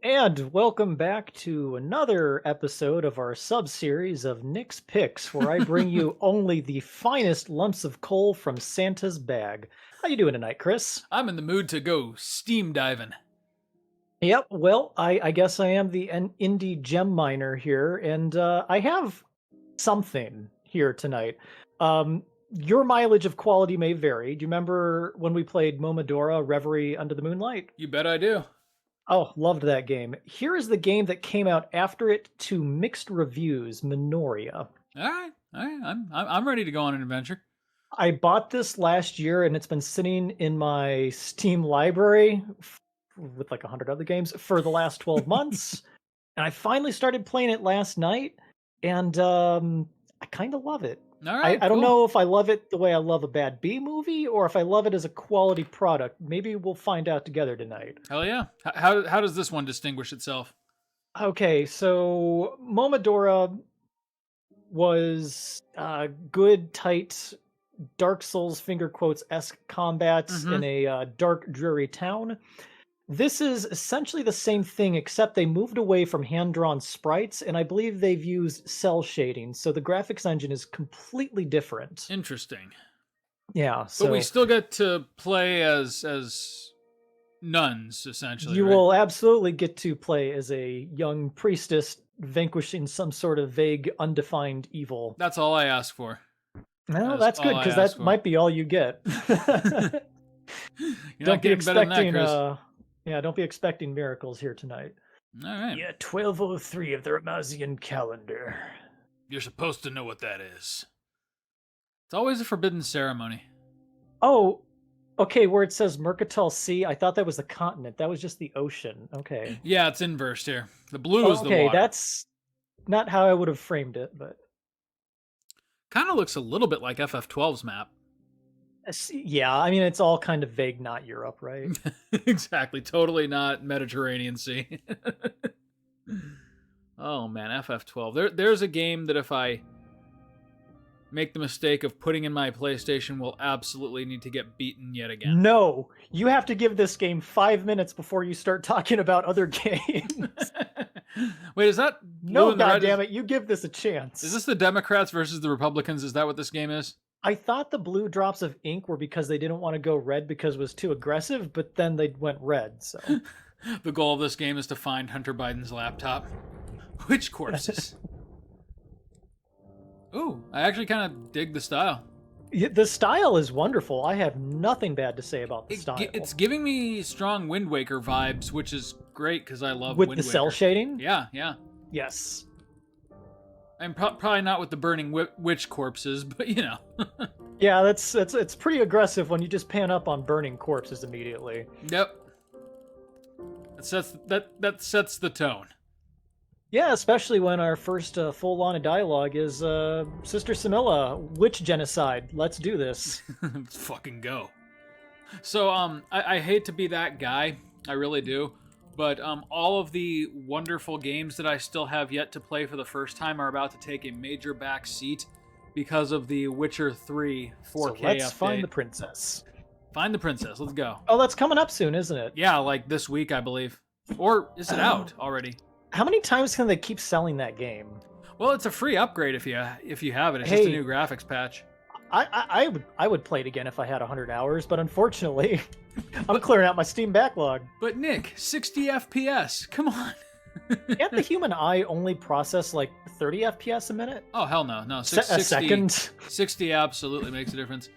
And welcome back to another episode of our sub-series of Nick's Picks, where I bring you only the finest lumps of coal from Santa's bag. How you doing tonight, Chris? I'm in the mood to go steam diving. Yep, well, I guess I am the indie gem miner here, and I have something here tonight. Your mileage of quality may vary. Do you remember when we played Momodora Reverie Under the Moonlight? You bet I do. Oh, loved that game. Here is the game that came out after it to mixed reviews, Minoria. All right. I'm ready to go on an adventure. I bought this last year and it's been sitting in my Steam library with like 100 other games for the last 12 months. And I finally started playing it last night and I kind of love it. All right, I don't cool. know if I love it the way I love a bad B movie or if I love it as a quality product. Maybe we'll find out together tonight. Hell yeah. How does this one distinguish itself? Okay, so Momodora was good, tight, Dark Souls finger quotes esque combats in a dark, dreary town. This is essentially the same thing, except they moved away from hand drawn sprites, and I believe they've used cell shading, so the graphics engine is completely different. Interesting. Yeah, But so we still get to play as nuns, essentially. you right? will absolutely get to play as a young priestess vanquishing some sort of vague, undefined evil. That's all I ask for. Well, That's that's good all I because ask that for. might be all you get. You're Don't not be getting better than that, expecting, Chris. yeah, don't be expecting miracles here tonight. All right. Yeah, 1203 of the Ramazian calendar. You're supposed to know what that is. It's always a forbidden ceremony. Oh, okay, where it says Mercantile Sea, I thought that was the continent. That was just the ocean. Okay. Yeah, it's inversed here. The blue is the Okay, water. that's not how I would have framed it, but Kind of looks a little bit like FF12's map. yeah, I mean, it's all kind of vague, not Europe, right? Exactly. Totally not Mediterranean Sea. Oh man, FF12. There's a game that if I make the mistake of putting in my PlayStation will absolutely need to get beaten yet again. No, you have to give this game 5 minutes before you start talking about other games. Wait, is that No, Blue and the Red? goddammit, you give this a chance. Is this the Democrats versus the Republicans? Is that what this game is? I thought the blue drops of ink were because they didn't want to go red because it was too aggressive, but then they went red, so. The goal of this game is to find Hunter Biden's laptop. Which corpses? Ooh, I actually kind of dig the style. The style is wonderful. I have nothing bad to say about the style. It's giving me strong Wind Waker vibes, which is great because I love With Wind the Waker. cell shading? Yeah, yeah. Yes. And probably not with the burning witch corpses, but you know. Yeah, it's pretty aggressive when you just pan up on burning corpses immediately. Yep. That sets the tone. Yeah, especially when our first full line of dialogue is Sister Samilla, witch genocide. Let's do this. Let's fucking go. So I hate to be that guy, I really do, but all of the wonderful games that I still have yet to play for the first time are about to take a major back seat because of the Witcher 3 4K So let's update. find the princess. Find the princess. Let's go. Oh, that's coming up soon, isn't it? Yeah, like this week, I believe. Or is it out already? How many times can they keep selling that game? Well, it's a free upgrade if you have it. It's just a Hey. new graphics patch. I would play it again if I had 100 hours, but unfortunately, I'm clearing out my Steam backlog. But Nick, 60 FPS. Come on. Can't the human eye only process like 30 FPS a minute? Oh hell no, no. A 60, second? 60 absolutely makes a difference.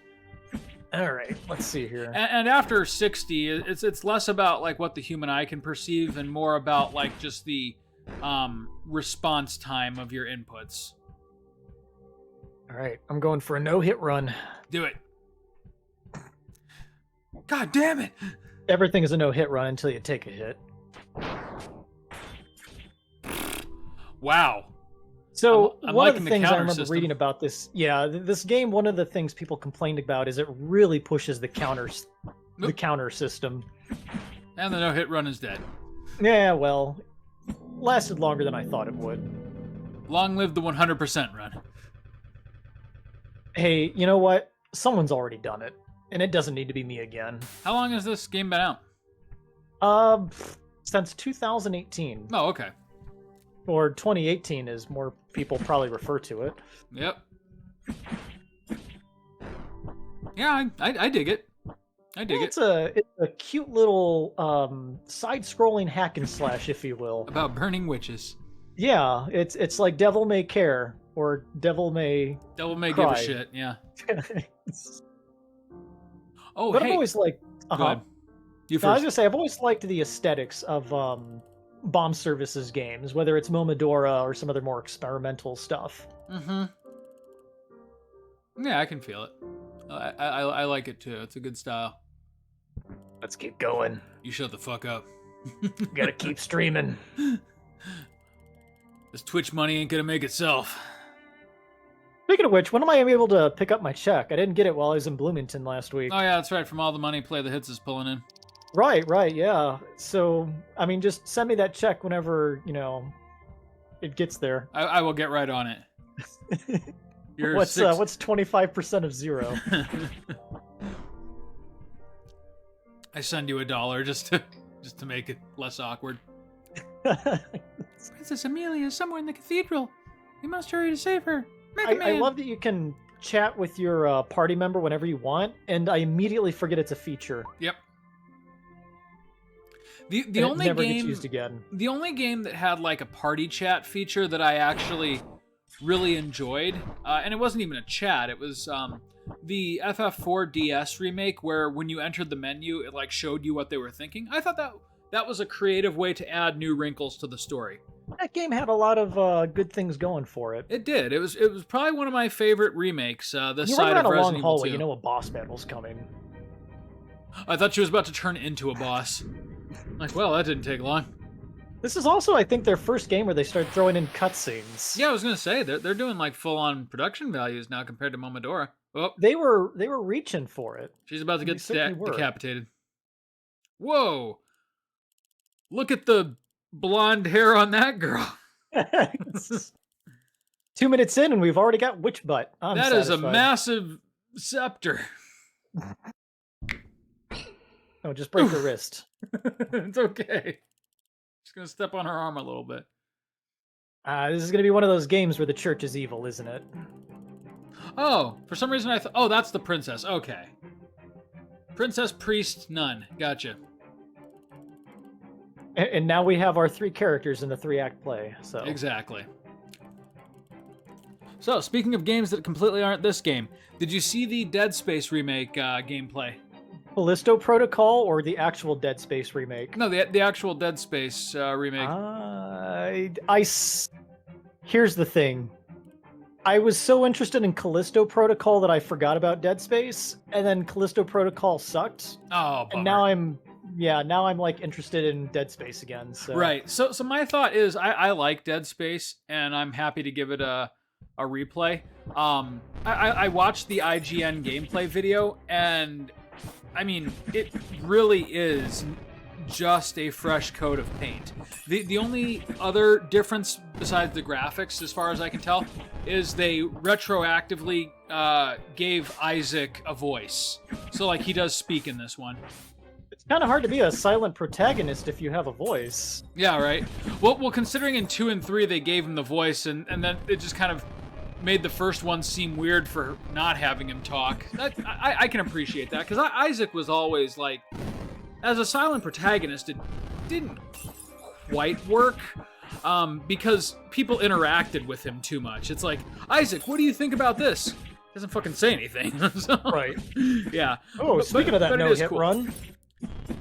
All right, let's see here. And after 60, it's less about like what the human eye can perceive and more about like just the response time of your inputs. All right, I'm going for a no-hit run. Do it. God damn it. Everything is a no-hit run until you take a hit. Wow. So I'm one of liking the the things I counter remember system. reading about this, yeah, this game, one of the things people complained about is it really pushes the counter system. And the no-hit run is dead. Yeah, well, lasted longer than I thought it would. Long live the 100% run. Hey, you know what? Someone's already done it, and it doesn't need to be me again. How long has this game been out? Since 2018. Oh, okay. Or 2018 is more people probably refer to it. Yep. Yeah, I dig it. I dig it. It's a cute little side-scrolling hack and slash, if you will. About burning witches. Yeah, it's like Devil May Care or Devil May Cry. Give a shit. Yeah. Oh, but hey. I've always liked. Go ahead. You No, I was first. gonna say I've always liked the aesthetics of Bomb Services games, whether it's Momodora or some other more experimental stuff. Mm-hmm. Yeah, I can feel it. I like it too. It's a good style. Let's keep going. You shut the fuck up. Gotta keep streaming. This Twitch money ain't gonna make itself. Speaking of which, when am I able to pick up my check? I didn't get it while I was in Bloomington last week. Oh yeah, that's right. From all the money Play the Hits is pulling in. Right, yeah. So, I mean, just send me that check whenever, it gets there. I will get right on it. What's 25% of 0? I send you $1 just to make it less awkward. Princess Amelia is somewhere in the cathedral. We must hurry to save her. I love that you can chat with your party member whenever you want, and I immediately forget it's a feature. Yep. The only never game gets used again. The only game that had like a party chat feature that I actually really enjoyed, and it wasn't even a chat. It was the FF4 DS remake, where when you entered the menu, it like showed you what they were thinking. I thought that was a creative way to add new wrinkles to the story. That game had a lot of good things going for it. It did. It was probably one of my favorite remakes. This you side run of around a long Resident Evil hallway, 2. you know a boss battle's coming. I thought she was about to turn into a boss. Like, well, that didn't take long. This is also, I think, their first game where they start throwing in cutscenes. Yeah, I was gonna say they're doing like full-on production values now compared to Momodora. Oh, They were reaching for it. she's about to get certainly were. decapitated. Whoa! Look at the blonde hair on that girl. 2 minutes in, and we've already got witch butt. That is a massive scepter. Oh, just break the wrist. It's okay. Just gonna step on her arm a little bit. This is going to be one of those games where the church is evil, isn't it? Oh, for some reason I thought... Oh, that's the princess. Okay. Princess, priest, nun. Gotcha. And now we have our 3 characters in the 3-act play. So Exactly. So, speaking of games that completely aren't this game, did you see the Dead Space remake gameplay? Callisto Protocol or the actual Dead Space remake? No, the actual Dead Space remake. Here's the thing. I was so interested in Callisto Protocol that I forgot about Dead Space, and then Callisto Protocol sucked. Oh, bummer. And now I'm like interested in Dead Space again. So. Right. So my thought is I like Dead Space, and I'm happy to give it a replay. I watched the IGN gameplay video, and I mean, it really is just a fresh coat of paint. The only other difference besides the graphics, as far as I can tell, is they retroactively gave Isaac a voice. So, like, he does speak in this one. It's kind of hard to be a silent protagonist if you have a voice. Yeah, right. Well, considering in 2 and 3 they gave him the voice, and then it just kind of made the first one seem weird for not having him talk. I can appreciate that, because Isaac was always, like, as a silent protagonist, it didn't quite work, because people interacted with him too much. It's like, Isaac, what do you think about this? He doesn't fucking say anything. So, Right. Yeah. Oh, speaking of that no-hit run.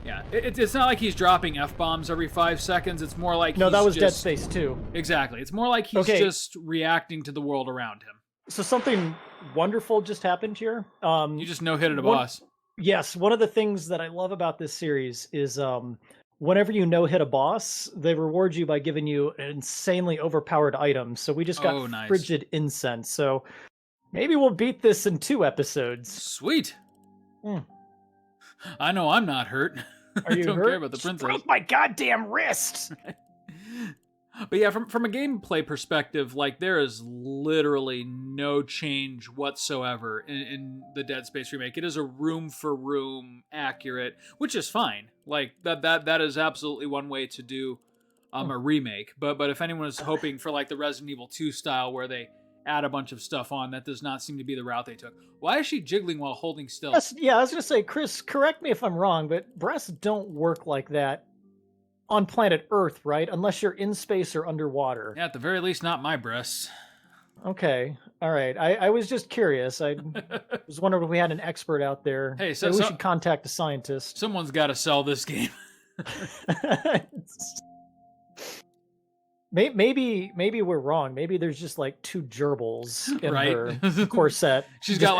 Yeah, it's not like he's dropping F-bombs every 5 seconds. It's more like that was Dead Space 2. Exactly. It's more like he's just reacting to the world around him. So something wonderful just happened here. You just no-hitted a boss. Yes, one of the things that I love about this series is whenever you no-hit a boss, they reward you by giving you an insanely overpowered item. So we just got nice. Frigid Incense. So maybe we'll beat this in 2 episodes. Sweet. I know I'm not hurt. Are you I don't hurt? care about the princess. Broke my goddamn wrist. But yeah, from a gameplay perspective, like there is literally no change whatsoever in the Dead Space remake. It is a room for room accurate, which is fine. Like that is absolutely one way to do a remake. But if anyone is hoping for like the Resident Evil 2 style where they add a bunch of stuff on, that does not seem to be the route they took. Why is she jiggling while holding still? Yeah, I was gonna say, Chris, correct me if I'm wrong, but breasts don't work like that on planet Earth, right? Unless you're in space or underwater. Yeah, at the very least, not my breasts. Okay, all right. I was just curious. I was wondering if we had an expert out there. Hey, Maybe we should contact a scientist. Someone's got to sell this game. Maybe we're wrong. Maybe there's just like two gerbils in her corset. She's got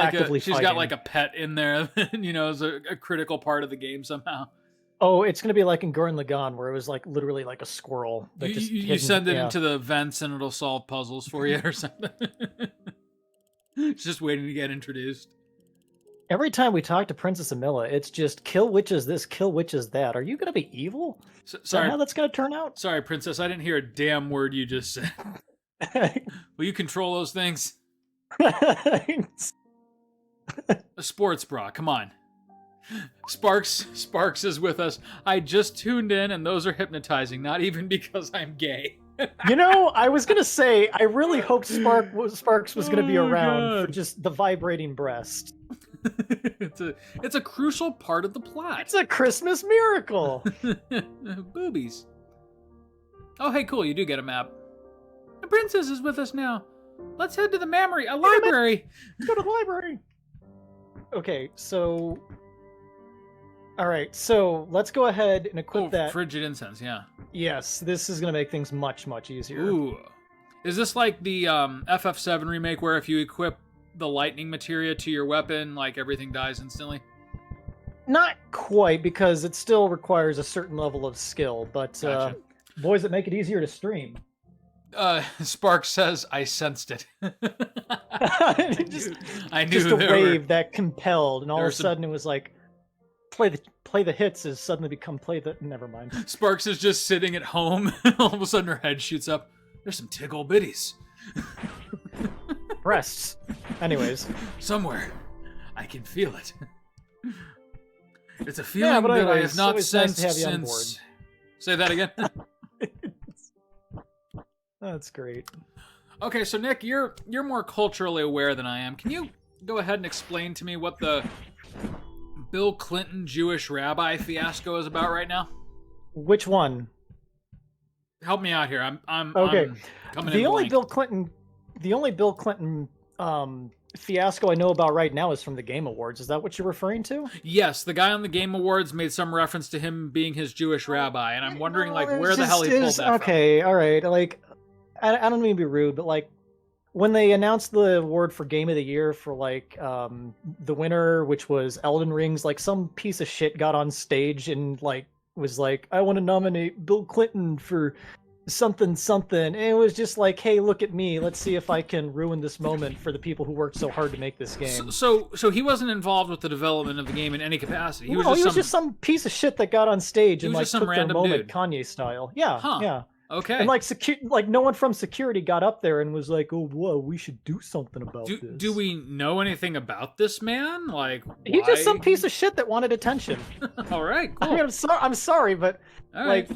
like a pet in there, as a critical part of the game somehow. Oh, it's gonna be like in Gurren Lagann, where it was like literally like a squirrel. That you send it into the vents and it'll solve puzzles for you or something. It's just waiting to get introduced. Every time we talk to Princess Amilla, it's just kill witches this, kill witches that. Are you gonna be evil? Sorry, how that's gonna turn out? Sorry, Princess, I didn't hear a damn word you just said. Will you control those things? A sports bra, come on. Sparks is with us. I just tuned in, and those are hypnotizing. Not even because I'm gay. I was gonna say, I really hoped Sparks was gonna be around for just the vibrating breast. It's a crucial part of the plot. It's a Christmas miracle. Boobies. Oh, hey, cool. You do get a map. The princess is with us now. Let's head to the library. Let's go to the library. Okay, so. All right, so let's go ahead and equip that. Frigid incense, yeah. Yes, this is going to make things much, much easier. Ooh. Is this like the FF7 remake where if you equip the lightning materia to your weapon, like everything dies instantly? Not quite, because it still requires a certain level of skill, but Gotcha. Boys, it make it easier to stream. Sparks says, I sensed it. I knew just a wave that compelled, and all of a sudden it was like, play the hits has suddenly become never mind. Sparks is just sitting at home, all of a sudden her head shoots up. There's some tickle biddies. Breasts. Anyways. Somewhere. I can feel it. It's a feeling that I have not sensed since... Say that again. That's great. Okay, so Nick, you're more culturally aware than I am. Can you go ahead and explain to me what the Bill Clinton Jewish rabbi fiasco is about right now? Which one? Help me out here. I'm okay. I'm coming the in only blank. The only Bill Clinton fiasco I know about right now is from the Game Awards. Is that what you're referring to? Yes, the guy on the Game Awards made some reference to him being his Jewish rabbi, and I'm wondering where the hell he pulled that from. Okay, all right. Like, I don't mean to be rude, but like, when they announced the award for Game of the Year for like the winner, which was Elden Ring's, like some piece of shit got on stage and like was like, I want to nominate Bill Clinton for something. And it was just like, hey, look at me. Let's see if I can ruin this moment for the people who worked so hard to make this game. So he wasn't involved with the development of the game in any capacity. He was just some piece of shit that got on stage and like took their moment, dude. Kanye style. Yeah, yeah. Okay. And like no one from security got up there and was like, "Oh, whoa, we should do something about this." Do we know anything about this man? Like, he's just some piece of shit that wanted attention. All right, cool. I mean, I'm sorry, but all like,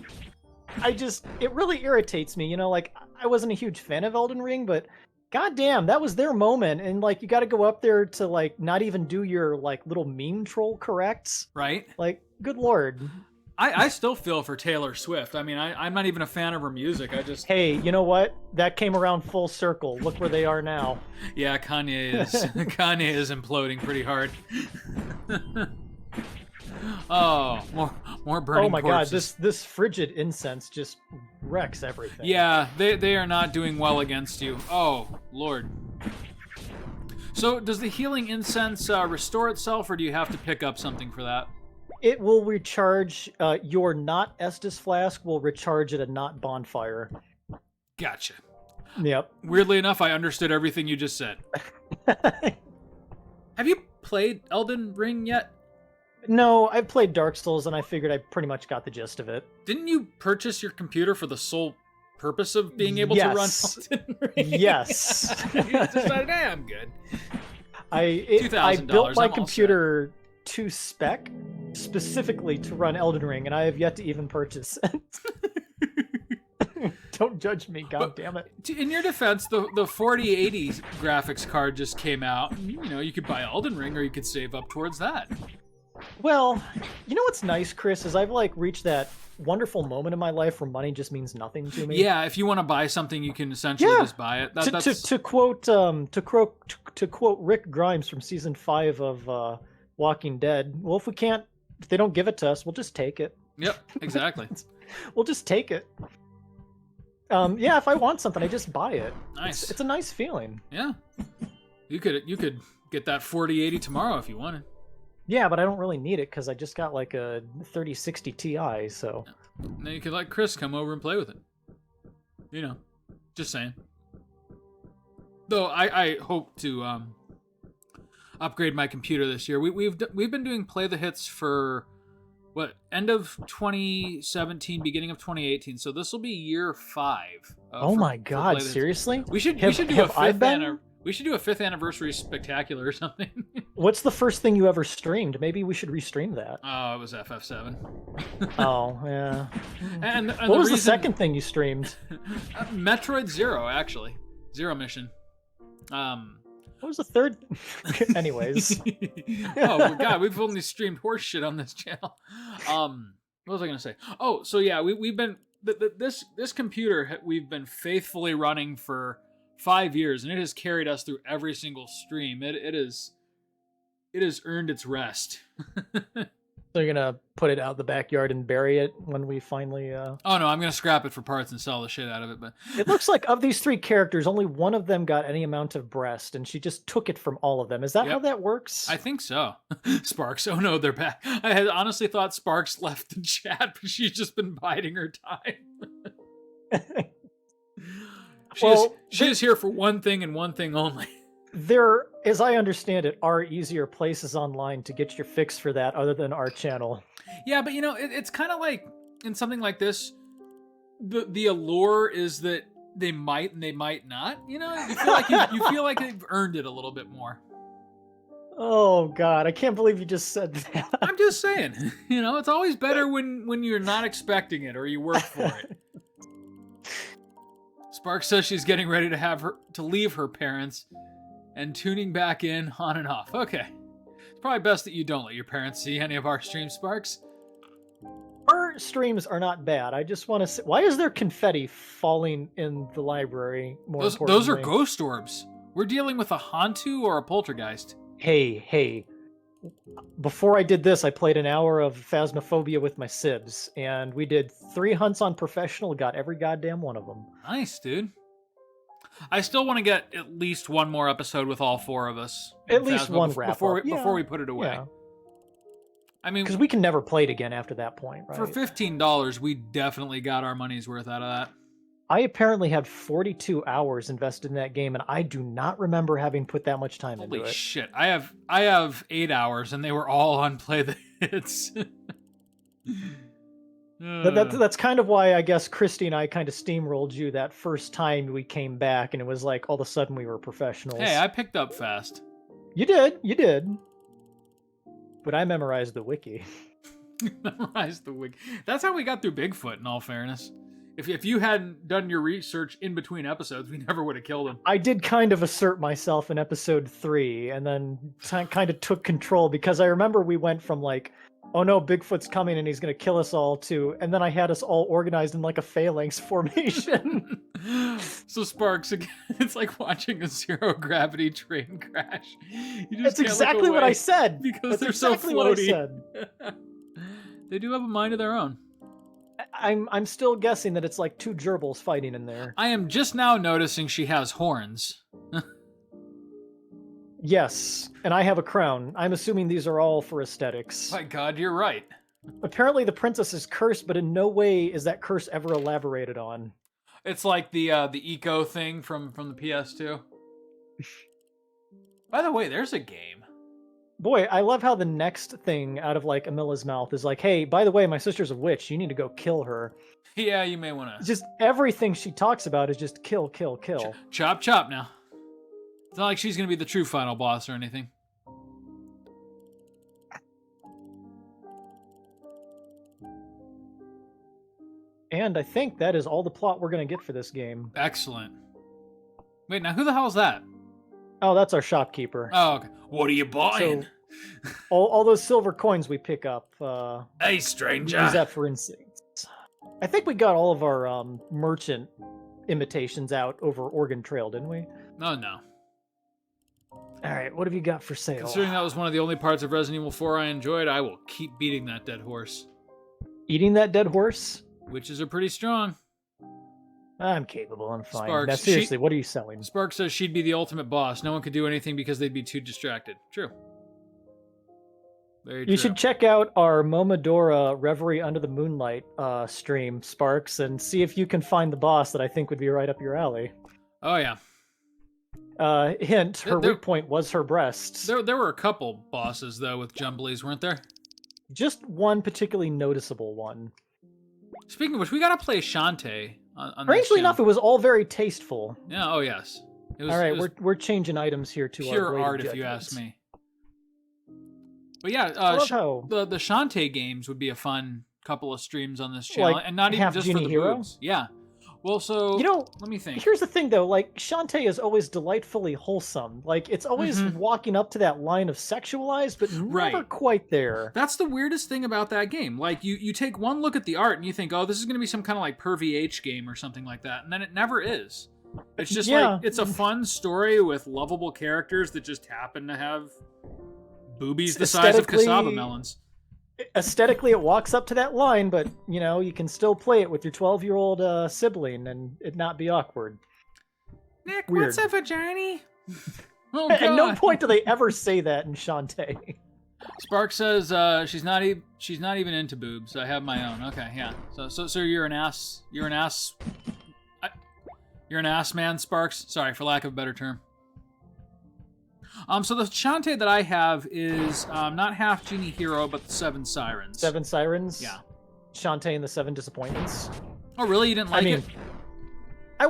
right. it really irritates me. Like, I wasn't a huge fan of Elden Ring, but goddamn, that was their moment, and like, you got to go up there to like not even do your like little meme troll corrects, right? Like, good lord. I still feel for Taylor Swift. I mean, I'm not even a fan of her music. Hey, you know what? That came around full circle. Look where they are now. Yeah, Kanye is imploding pretty hard. Oh, more burning. Oh my corpses. God, this frigid incense just wrecks everything. Yeah, they are not doing well against you. Oh Lord. So does the healing incense restore itself, or do you have to pick up something for that? It will recharge. Your not Estus flask will recharge at a not bonfire. Gotcha. Yep. Weirdly enough, I understood everything you just said. Have you played Elden Ring yet? No, I've played Dark Souls, and I figured I pretty much got the gist of it. Didn't you purchase your computer for the sole purpose of being able to run Yes. Elden Ring. Yes. You just decided, hey, I'm good. I $2,000, built my I'm all computer to spec specifically to run Elden Ring, and I have yet to even purchase it. Don't judge me, god damn it. In your defense, the 4080 graphics card just came out. You know, you could buy Elden Ring, or you could save up towards that. Well, you know what's nice, Chris, is I've like reached that wonderful moment in my life where money just means nothing to me. Yeah, if you want to buy something, you can essentially just buy it. To quote Rick Grimes from season 5 of Walking Dead. Well, if they don't give it to us, we'll just take it. Yep, exactly. We'll just take it. Yeah, if I want something, I just buy it. Nice. It's a nice feeling. Yeah, you could get that 4080 tomorrow if you wanted. Yeah, but I don't really need it because I just got like a 3060 Ti, so. And then you could let Chris come over and play with it. You know, just saying. Though I hope to upgrade my computer this year. We've been doing Play the Hits for end of 2017, beginning of 2018. So this will be year 5. Oh my God! Seriously? We should do a 5th anniversary spectacular or something. What's the first thing you ever streamed? Maybe we should restream that. Oh, it was FF7. Oh, yeah. And what was the second thing you streamed? Metroid Zero, actually. Zero Mission. What was the third? Anyways. Oh, God, we've only streamed horse shit on this channel. What was I going to say? Oh, so yeah, we've been... This computer we've been faithfully running for 5 years, and it has carried us through every single stream. It has earned its rest. So you're gonna put it out the backyard and bury it when we finally Oh no, I'm gonna scrap it for parts and sell the shit out of it. But it looks like of these 3 characters, only one of them got any amount of breast, and she just took it from all of them. Is that how that works? I think so. Sparks. Oh no, they're back. I had honestly thought Sparks left the chat, but she's just been biding her time. She is here for one thing and one thing only. There, as I understand it, are easier places online to get your fix for that other than our channel. Yeah, but you know, it's kind of like in something like this, the allure is that they might and they might not. You know, you feel like they've earned it a little bit more. Oh God, I can't believe you just said that. I'm just saying, you know, it's always better when you're not expecting it or you work for it. Spark says she's getting ready to leave her parents and tuning back in on and off. Okay. It's probably best that you don't let your parents see any of our streams, Sparks. Our streams are not bad. I just want to say, why is there confetti falling in the library? Those are ghost orbs. We're dealing with a Hantu or a poltergeist. Hey. Before I did this, I played an hour of Phasmophobia with my sibs, and we did 3 hunts on professional, got every goddamn one of them. Nice, dude. I still want to get at least one more episode with all 4 of us. At least one wrap before we put it away. Yeah. I mean, because we can never play it again after that point, right? For $15, we definitely got our money's worth out of that. I apparently had 42 hours invested in that game, and I do not remember having put that much time into it. Holy shit! I have 8 hours, and they were all on Play the Hits. That's kind of why I guess Christy and I kind of steamrolled you that first time we came back, and it was like all of a sudden we were professionals. Hey, I picked up fast. You did. But I memorized the wiki. Memorized the wiki. That's how we got through Bigfoot, in all fairness. If you hadn't done your research in between episodes, we never would have killed him. I did kind of assert myself in episode 3, and then kind of took control, because I remember we went from like, oh no, Bigfoot's coming and he's going to kill us all too, and then I had us all organized in like a phalanx formation. So Sparks, it's like watching a zero-gravity train crash. That's exactly what I said. Because they're so floaty. They do have a mind of their own. I'm still guessing that it's like 2 gerbils fighting in there. I am just now noticing she has horns. Yes, and I have a crown. I'm assuming these are all for aesthetics. My God, you're right. Apparently the princess is cursed, but in no way is that curse ever elaborated on. It's like the eco thing from the PS2. By the way, there's a game. Boy, I love how the next thing out of like Amila's mouth is like, "Hey, by the way, my sister's a witch. You need to go kill her." Yeah, you may want to Just everything she talks about is just kill, kill, kill. chop chop now. It's not like she's gonna be the true final boss or anything. And I think that is all the plot we're gonna get for this game. Excellent. Wait, now who the hell's that? Oh, that's our shopkeeper. Oh, okay. What are you buying? So, all those silver coins we pick up. Hey, stranger. Use that for instincts. I think we got all of our merchant imitations out over Oregon Trail, didn't we? Oh, no. All right, what have you got for sale? Considering that was one of the only parts of Resident Evil 4 I enjoyed, I will keep beating that dead horse. Eating that dead horse? Witches are pretty strong. I'm capable, I'm fine. Sparks, Now, seriously, what are you selling? Spark says she'd be the ultimate boss. No one could do anything because they'd be too distracted. True. Very true. You should check out our Momodora Reverie Under the Moonlight stream, Sparks, and see if you can find the boss that I think would be right up your alley. Oh, yeah. Hint, her weak point was her breasts. There were a couple bosses, though, with Jumblies, weren't there? Just one particularly noticeable one. Speaking of which, we gotta play Shantae on Strangely enough, it was all very tasteful. Yeah, oh yes. It was, all right, it was we're changing items here to pure our art, if you ask me. But yeah, the Shantae games would be a fun couple of streams on this channel, like and not even just Genie for the Hero? boobs. Yeah. Well, so let me think. Here's the thing, though. Like Shantae is always delightfully wholesome. Like it's always walking up to that line of sexualized, but never quite there. That's the weirdest thing about that game. Like you take one look at the art and you think, oh, this is going to be some kind of like pervy H game or something like that, and then it never is. It's just like it's a fun story with lovable characters that just happen to have boobies the size of cassava melons. Aesthetically, it walks up to that line, but you can still play it with your 12-year-old sibling and it not be awkward. Nick, what's a vagina? Oh, At no point do they ever say that in Shantae. Spark says she's not even into boobs. I have my own. Okay, yeah. So you're an ass. You're an ass. You're an ass man, Sparks. Sorry, for lack of a better term. So the Shantae that I have is not half Genie Hero, but the Seven Sirens. Seven Sirens? Yeah. Shantae and the Seven Disappointments. Oh, really? You didn't like it? I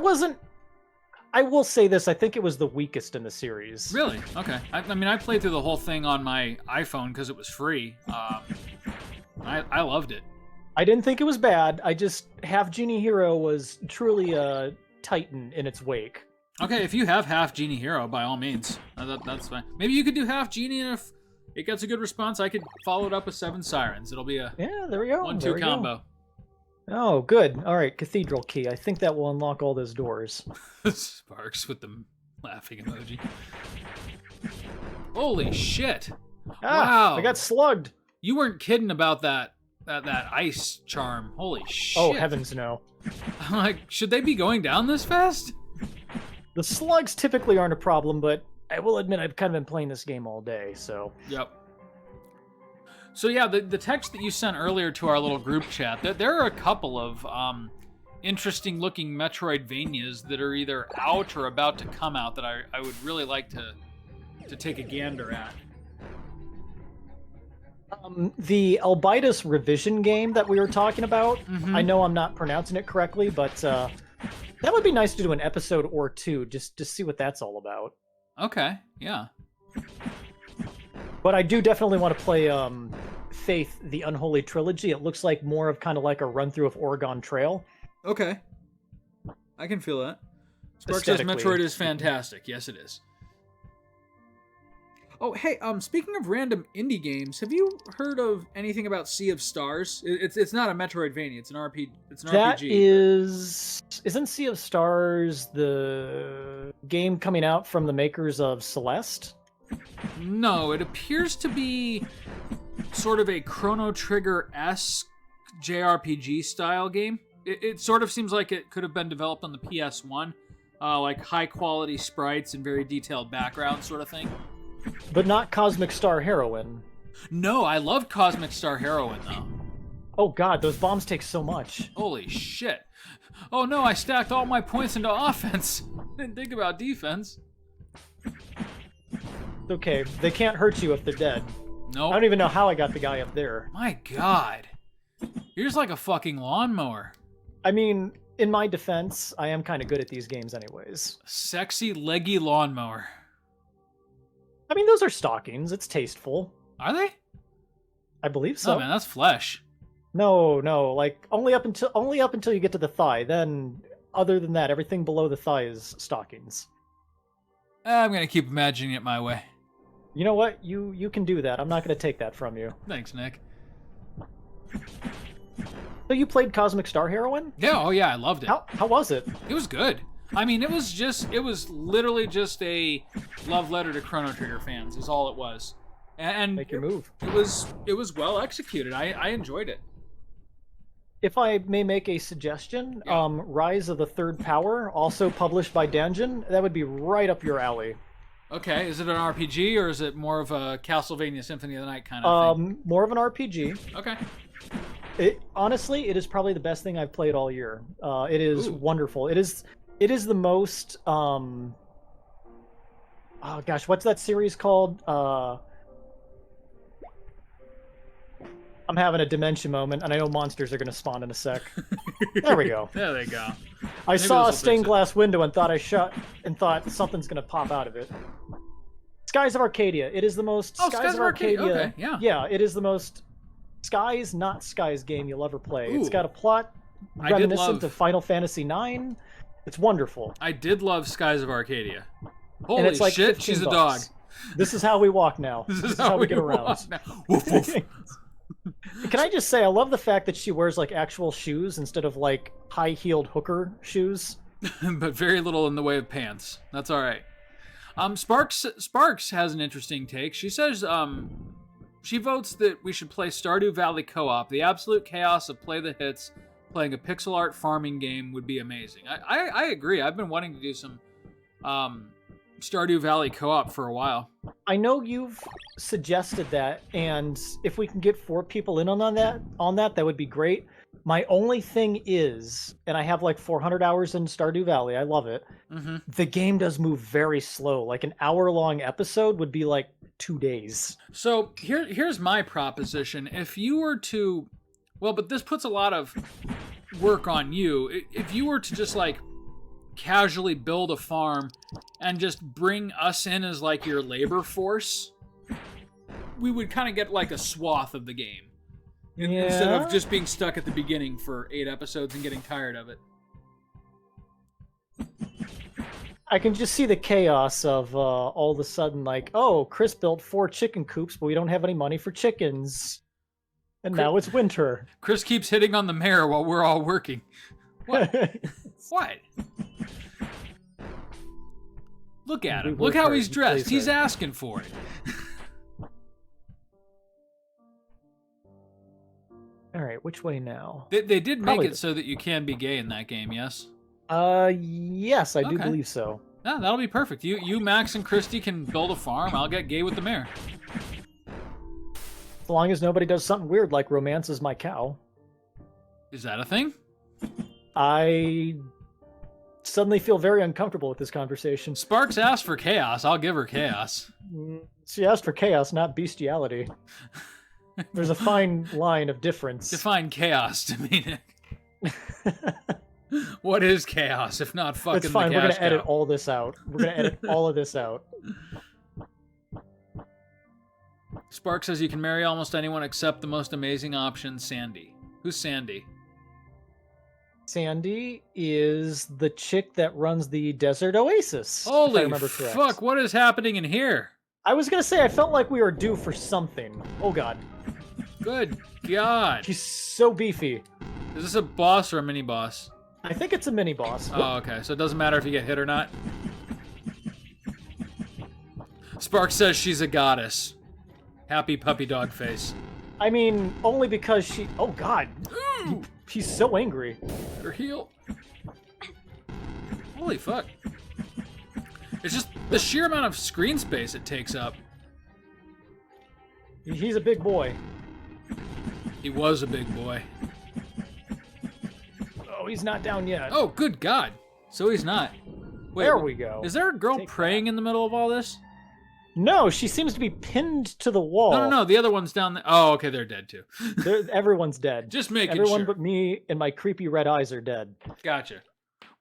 will say this, I think it was the weakest in the series. Really? Okay. I played through the whole thing on my iPhone because it was free. I loved it. I didn't think it was bad. I just, half Genie Hero was truly a titan in its wake. Okay, if you have half Genie Hero, by all means. That's fine. Maybe you could do half Genie, and if it gets a good response, I could follow it up with Seven Sirens. It'll be a there we go. 1-2 combo. Oh, good. All right, Cathedral Key. I think that will unlock all those doors. Sparks with the laughing emoji. Holy shit. Wow. I got slugged. You weren't kidding about that ice charm. Holy shit. Oh, heavens no. I'm like, should they be going down this fast? The slugs typically aren't a problem, but I will admit I've kind of been playing this game all day, so... Yep. So yeah, the text that you sent earlier to our little group chat, there are a couple of interesting-looking Metroidvanias that are either out or about to come out that I would really like to take a gander at. The Albitus revision game that we were talking about, I know I'm not pronouncing it correctly, but that would be nice to do an episode or two, just to see what that's all about. Okay, yeah. But I do definitely want to play Faith, the Unholy Trilogy. It looks like more of kind of like a run-through of Oregon Trail. Okay. I can feel that. Spark says Metroid is fantastic. Yes, it is. Oh, hey, speaking of random indie games, have you heard of anything about Sea of Stars? It's not a Metroidvania, it's an RPG. That isn't Sea of Stars the game coming out from the makers of Celeste? No, it appears to be sort of a Chrono Trigger-esque JRPG style game. It sort of seems like it could have been developed on the PS1, like high-quality sprites and very detailed background sort of thing. But not Cosmic Star Heroine. No, I love Cosmic Star Heroine, though. Oh god, those bombs take so much. Holy shit. Oh no, I stacked all my points into offense. Didn't think about defense. Okay, they can't hurt you if they're dead. Nope. I don't even know how I got the guy up there. My God. You're just like a fucking lawnmower. I mean, in my defense, I am kind of good at these games anyways. Sexy, leggy lawnmower. I mean, those are stockings. It's tasteful. Are they? I believe so. Oh man, that's flesh. No, like only up until you get to the thigh. Then, other than that, everything below the thigh is stockings. I'm gonna keep imagining it my way. You know what? You can do that. I'm not gonna take that from you. Thanks, Nick. So you played Cosmic Star Heroine? Yeah, oh yeah, I loved it. How was it? It was good. I mean, it was literally just a love letter to Chrono Trigger fans, is all it was. And Make your move. It was well executed. I enjoyed it. If I may make a suggestion, Yeah. Rise of the Third Power, also published by Danjin, that would be right up your alley. Okay, is it an RPG or is it more of a Castlevania Symphony of the Night kind of thing? More of an RPG. Okay. Honestly, it is probably the best thing I've played all year. It is Ooh. wonderful. It is the most. Oh gosh, what's that series called? I'm having a dementia moment, and I know monsters are going to spawn in a sec. There we go. There they go. I Maybe saw a this'll stained fix it. glass window and thought something's going to pop out of it. Skies of Arcadia. It is the most Oh, Skies of Arcadia. Okay, yeah. Yeah, it is the most Skies, not Skies game you'll ever play. It's Ooh. got a plot I did reminiscent love- of Final Fantasy IX. It's wonderful. I did love Skies of Arcadia. Holy And it's like shit, 15 she's a bucks. dog. This is how we walk now. This is how we get around. walk now. Woof, woof. Can I just say, I love the fact that she wears like actual shoes instead of like high-heeled hooker shoes. But very little in the way of pants. That's all right. Sparks has an interesting take. She says she votes that we should play Stardew Valley co-op. The absolute chaos of play the hits, playing a pixel art farming game would be amazing. I agree. I've been wanting to do some Stardew Valley co-op for a while. I know you've suggested that, and if we can get 4 people in on that would be great. My only thing is, and I have like 400 hours in Stardew Valley, I love it. Mm-hmm. The game does move very slow. Like an hour-long episode would be like 2 days. So here's my proposition. If you were to, well, but this puts a lot of work on you. If you were to just like casually build a farm and just bring us in as like your labor force, we would kind of get like a swath of the game. Instead of just being stuck at the beginning for 8 episodes and getting tired of it. I can just see the chaos of all of a sudden like, oh, Chris built 4 chicken coops, but we don't have any money for chickens. And now it's winter. Chris keeps hitting on the mayor while we're all working. What? What? Look at him. Look how he's dressed. He's asking for it. All right, which way now? They did make Probably it so that you can be gay in that game, yes? Yes, I do Okay. believe so. Yeah, that'll be perfect. You, Max, and Christy can build a farm. I'll get gay with the mayor. As long as nobody does something weird like romances my cow. Is that a thing? I suddenly feel very uncomfortable with this conversation. Sparks asked for chaos. I'll give her chaos. She asked for chaos, not bestiality. There's a fine line of difference. Define chaos to me, Nick. What is chaos if not fucking That's fine. the We're cash gonna edit cow? all this out. We're gonna edit all of this out. Spark says you can marry almost anyone except the most amazing option, Sandy. Who's Sandy? Sandy is the chick that runs the Desert Oasis. if I Holy remember correct. fuck, what is happening in here? I was gonna say I felt like we were due for something. Oh god, Good God. she's so beefy. Is this a boss or a mini boss? I think it's a mini boss. Oh, okay. So it doesn't matter if you get hit or not. Spark says she's a goddess. Happy puppy dog face. I mean, only because she. Oh god, Ooh! she's so angry. Her heel. Holy fuck. It's just the sheer amount of screen space it takes up. He's a big boy. He was a big boy. Oh, he's not down yet. Oh, good God. So he's not. Wait, there we go. Is there a girl Take praying in the middle of all this? No, she seems to be pinned to the wall. No. The other one's down there. Oh, okay, they're dead too. Everyone's dead. Just making Everyone sure. but me and my creepy red eyes are dead. Gotcha.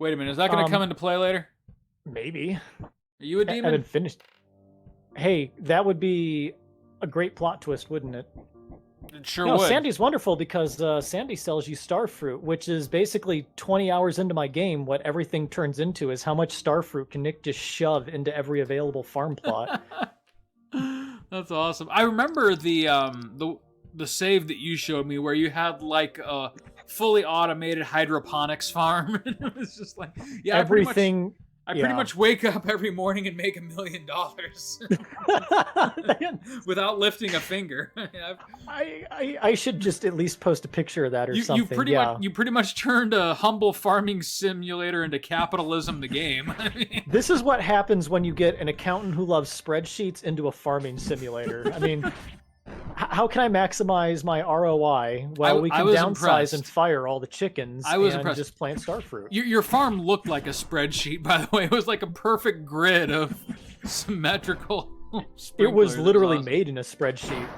Wait a minute. Is that going to come into play later? Maybe. Are you a demon? I haven't finished. Hey, that would be a great plot twist, wouldn't it? It sure No, would. Sandy's wonderful because Sandy sells you starfruit, which is basically 20 hours into my game. What everything turns into is how much starfruit can Nick just shove into every available farm plot. That's awesome. I remember the save that you showed me where you had like a fully automated hydroponics farm. And it was just like, yeah, Everything. I pretty much wake up every morning and make $1 million without lifting a finger. I should just at least post a picture of that or something. You pretty much turned a humble farming simulator into capitalism the game. This is what happens when you get an accountant who loves spreadsheets into a farming simulator. I mean, how can I maximize my ROI? Well, we can downsize impressed. And fire all the chickens and just plant starfruit. Your farm looked like a spreadsheet, by the way. It was like a perfect grid of symmetrical sprinklers. It was literally awesome. made in a spreadsheet.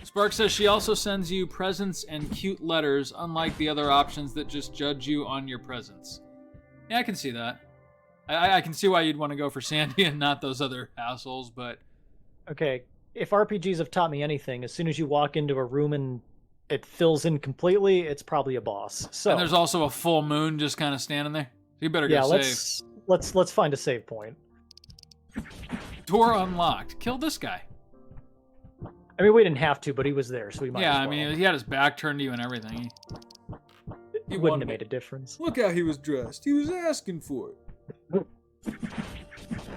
Spark says she also sends you presents and cute letters, unlike the other options that just judge you on your presents. Yeah, I can see that. I can see why you'd want to go for Sandy and not those other assholes, but... Okay, if RPGs have taught me anything, as soon as you walk into a room and it fills in completely, it's probably a boss. So, and there's also a full moon just kind of standing there. You better go save. Let's find a save point. Door unlocked. Kill this guy. I mean, we didn't have to, but he was there, so we might. Yeah, as well. I mean, he had his back turned to you and everything. He wouldn't have made a difference. Look how he was dressed. He was asking for it.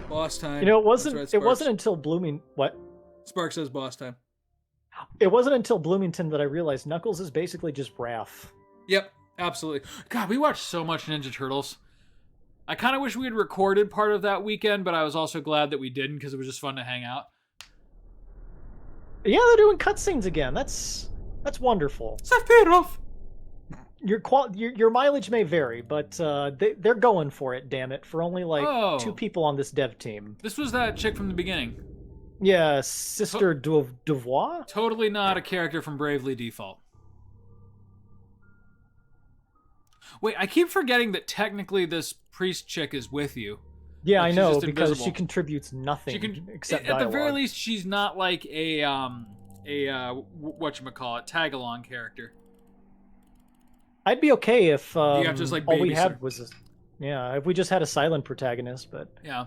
Boss time. You know, it wasn't. Right, it wasn't until What? Spark says boss time. It wasn't until Bloomington that I realized Knuckles is basically just Raph. Yep, absolutely. God, we watched so much Ninja Turtles. I kind of wish we had recorded part of that weekend, but I was also glad that we didn't because it was just fun to hang out. Yeah, they're doing cutscenes again. That's wonderful. Sephiroth! Your mileage may vary, but they're going for it. Damn it! For only like 2 people on this dev team. This was that chick from the beginning. Yeah, Sister Devoir? Totally not a character from Bravely Default. Wait, I keep forgetting that technically this priest chick is with you. Yeah, like, I know, because invisible. She contributes nothing except dialogue. At the very least, she's not like a whatchamacallit, tag-along character. I'd be okay if you have just, like, all we babysit. had was if we just had a silent protagonist, but yeah.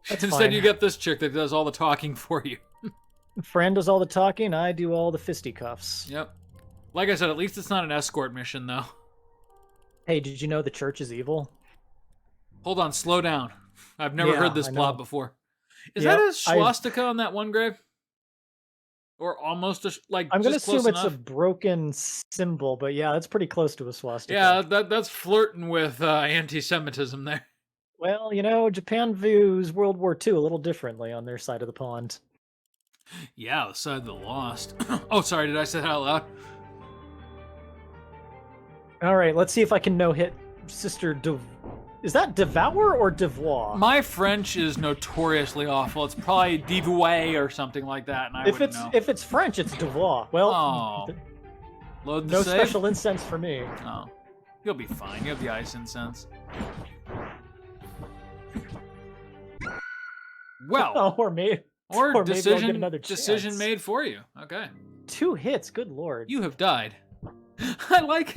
That's Instead, fine. you get this chick that does all the talking for you. Fran does all the talking, I do all the fisticuffs. Yep. Like I said, at least it's not an escort mission, though. Hey, did you know the church is evil? Hold on, slow down. I've never heard this plot before. Is Yep, that a swastika on that one grave? Or almost like I'm gonna just close assume it's enough? a broken symbol, but yeah, that's pretty close to a swastika. Yeah, that's flirting with anti-Semitism there. Well, you know, Japan views World War II a little differently on their side of the pond. Yeah, the side of the lost. Oh, sorry, did I say that out loud? All right, let's see if I can no-hit Sister Is that Devour or Devoir? My French is notoriously awful. It's probably Divoué or something like that, and I wouldn't know. If it's French, it's Devoir. Well, Load the no save? special incense for me. Oh, you'll be fine. You have the ice incense. Well, or maybe I'll get another decision chance. made for you. Okay. 2 hits, good lord. You have died. I like.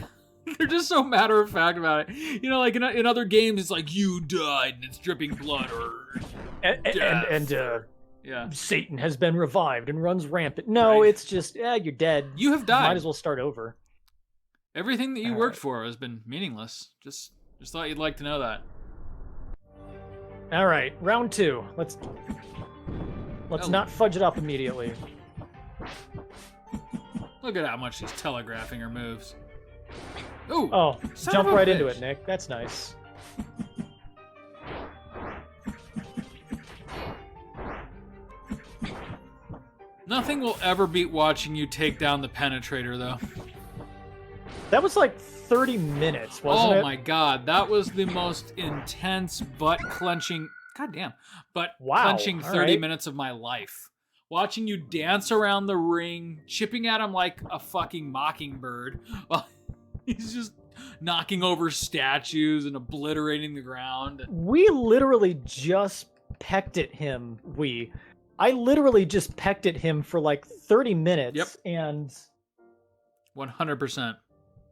They're just so matter of fact about it. You know, like in other games, it's like you died and it's dripping blood or and yeah. Satan has been revived and runs rampant. No, Right. it's just you're dead. You have died. Might as well start over. Everything that you worked for has been meaningless. Just thought you'd like to know that. All right, round 2. Let's Oh. not fudge it up immediately. Look at how much she's telegraphing her moves. Ooh. Oh, son jump of a right into bitch. it, Nick. That's nice. Nothing will ever beat watching you take down the penetrator, though. That was like 30 minutes, wasn't it? Oh my god, that was the most intense butt-clenching goddamn. But Wow. clenching All 30 right. minutes of my life. Watching you dance around the ring, chipping at him like a fucking mockingbird. While he's just knocking over statues and obliterating the ground. We literally just pecked at him. I literally just pecked at him for like 30 minutes. Yep. And 100%.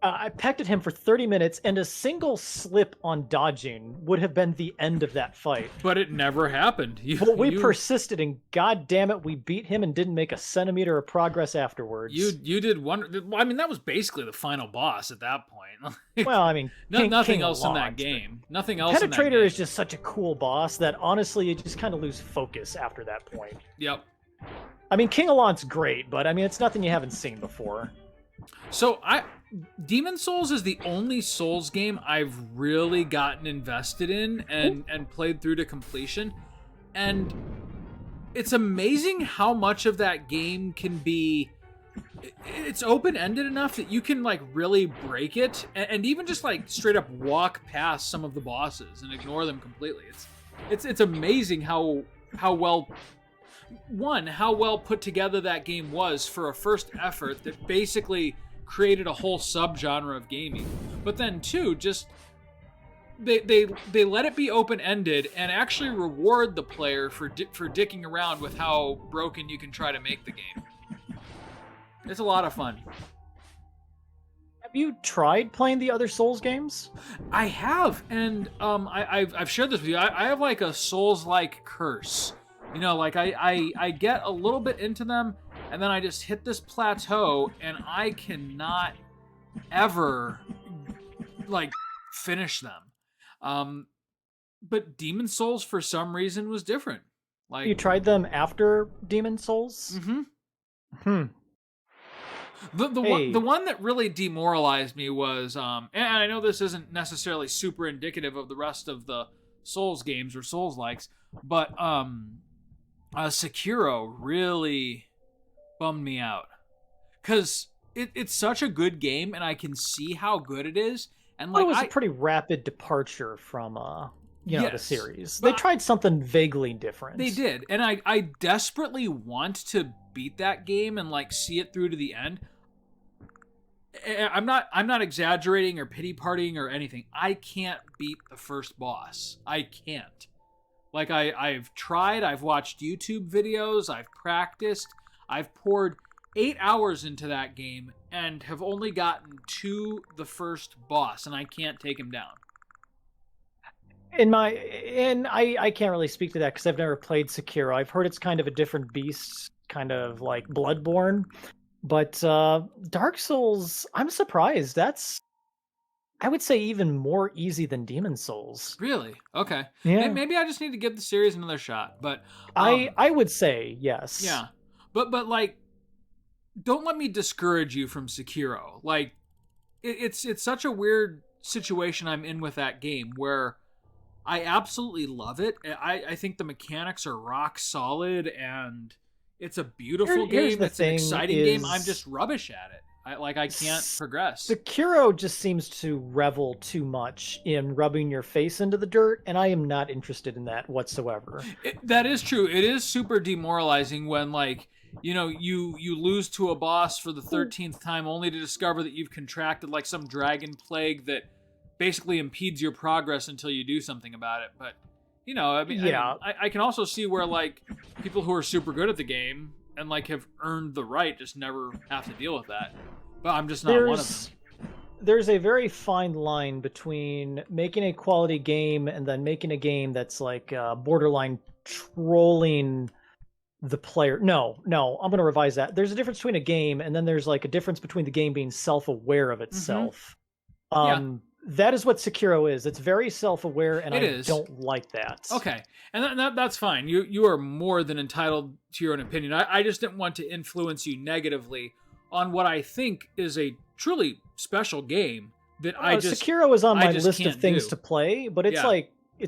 I pecked at him for 30 minutes, and a single slip on dodging would have been the end of that fight. But it never happened. But we persisted, and god damn it, we beat him and didn't make a centimeter of progress afterwards. You did wonder. I mean, that was basically the final boss at that point. Well, I mean, nothing else in that game. Nothing else. Penetrator is just such a cool boss that honestly, you just kind of lose focus after that point. Yep. I mean, King Alon's great, but I mean, it's nothing you haven't seen before. So Demon Souls is the only Souls game I've really gotten invested in and played through to completion. And it's amazing how much of that game can be, it's open-ended enough that you can like really break it and even just like straight up walk past some of the bosses and ignore them completely. It's amazing how well put together that game was for a first effort that basically created a whole subgenre of gaming. But then too, just they let it be open-ended and actually reward the player for dicking around with how broken you can try to make the game. It's a lot of fun. Have you tried playing the other Souls games? I have, and I've shared this with you. I have like a Souls-like curse. You know, like I get a little bit into them, and then I just hit this plateau, and I cannot ever like finish them. But Demon Souls for some reason was different. Like You tried them after Demon Souls? Mm-hmm. The one that really demoralized me was, and I know this isn't necessarily super indicative of the rest of the Souls games or Souls likes, but Sekiro really bummed me out because it's such a good game, and I can see how good it is. And like, it was a pretty rapid departure from the Yes, series. but They tried something vaguely different. They did, and I desperately want to beat that game and like see it through to the end. I'm not exaggerating or pity partying or anything. I can't beat the first boss. I can't. Like I've tried. I've watched YouTube videos. I've practiced. I've poured 8 hours into that game and have only gotten to the first boss, and I can't take him down. I can't really speak to that because I've never played Sekiro. I've heard it's kind of a different beast, kind of like Bloodborne. But Dark Souls, I'm surprised. That's, I would say, even more easy than Demon Souls. Really? Okay. Yeah. Maybe I just need to give the series another shot. But I would say yes. Yeah. But like, don't let me discourage you from Sekiro. Like, it's such a weird situation I'm in with that game where I absolutely love it. I think the mechanics are rock solid, and it's a beautiful game. It's an exciting game. I'm just rubbish at it. I can't progress. Sekiro just seems to revel too much in rubbing your face into the dirt, and I am not interested in that whatsoever. That is true. It is super demoralizing when, like, you know, you lose to a boss for the 13th time only to discover that you've contracted like some dragon plague that basically impedes your progress until you do something about it. But, you know, I mean, yeah. I can also see where like people who are super good at the game and like have earned the right just never have to deal with that. But I'm just not one of them. There's a very fine line between making a quality game and then making a game that's like borderline trolling the player. No, I'm going to revise that. There's a difference between a game, and then there's like a difference between the game being self-aware of itself. Yeah. That is what Sekiro is. It's very self-aware, and I don't like that. Okay, and that's fine. You are more than entitled to your own opinion. I just didn't want to influence you negatively on what I think is a truly special game that Sekiro is on my list of things do. to play, but it's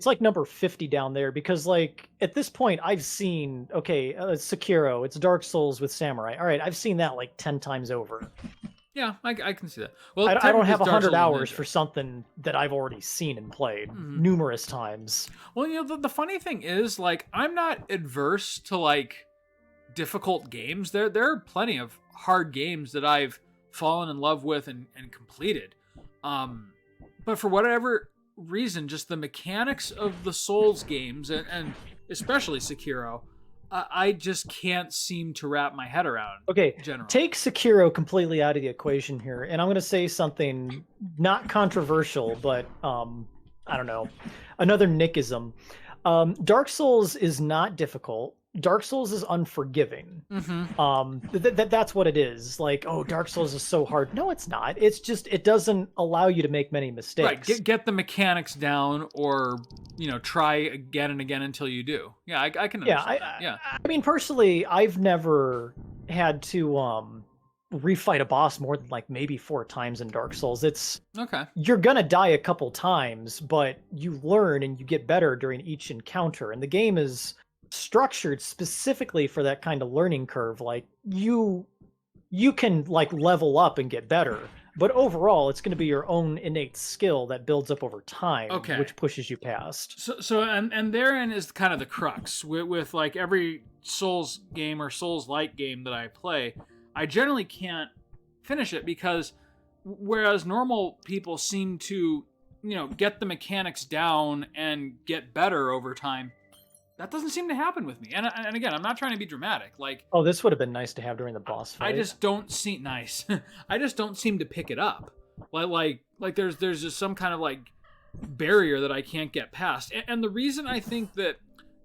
like number 50 down there because like at this point I've seen Sekiro, it's Dark Souls with samurai. All right, I've seen that like 10 times over. Yeah, I can see that. Well, I don't technically have it's Dark 100 Souls and hours Ninja. for something that I've already seen and played Mhm. numerous times. Well, the funny thing is, like, I'm not adverse to like difficult games. There are plenty of hard games that I've fallen in love with and completed. Um, but for whatever reason, just the mechanics of the Souls games and especially Sekiro, I just can't seem to wrap my head around. Okay, Generally, take Sekiro completely out of the equation here, and I'm going to say something not controversial, but I don't know, another Nickism. Dark Souls is not difficult. Dark Souls is unforgiving. mm-hmm. That's what it is. Like, oh, Dark Souls is so hard. No, it's not. It's just it doesn't allow you to make many Right. mistakes. Get the mechanics down, or try again and again until you do. Yeah, I can Yeah, understand that. Yeah. I mean, personally, I've never had to refight a boss more than like maybe 4 times in Dark Souls. It's Okay. you're gonna die a couple times, but you learn and you get better during each encounter. And the game is structured specifically for that kind of learning curve. Like you can like level up and get better, but overall it's going to be your own innate skill that builds up over time, Okay. which pushes you past. So and therein is kind of the crux with like every Souls game or Souls-like game that I play, I generally can't finish it because whereas normal people seem to get the mechanics down and get better over time, that doesn't seem to happen with me. And again, I'm not trying to be dramatic. Like, Oh, this would have been nice to have during the boss fight. I just don't see nice. I just don't seem to pick it up. Like there's just some kind of like barrier that I can't get past. And the reason I think that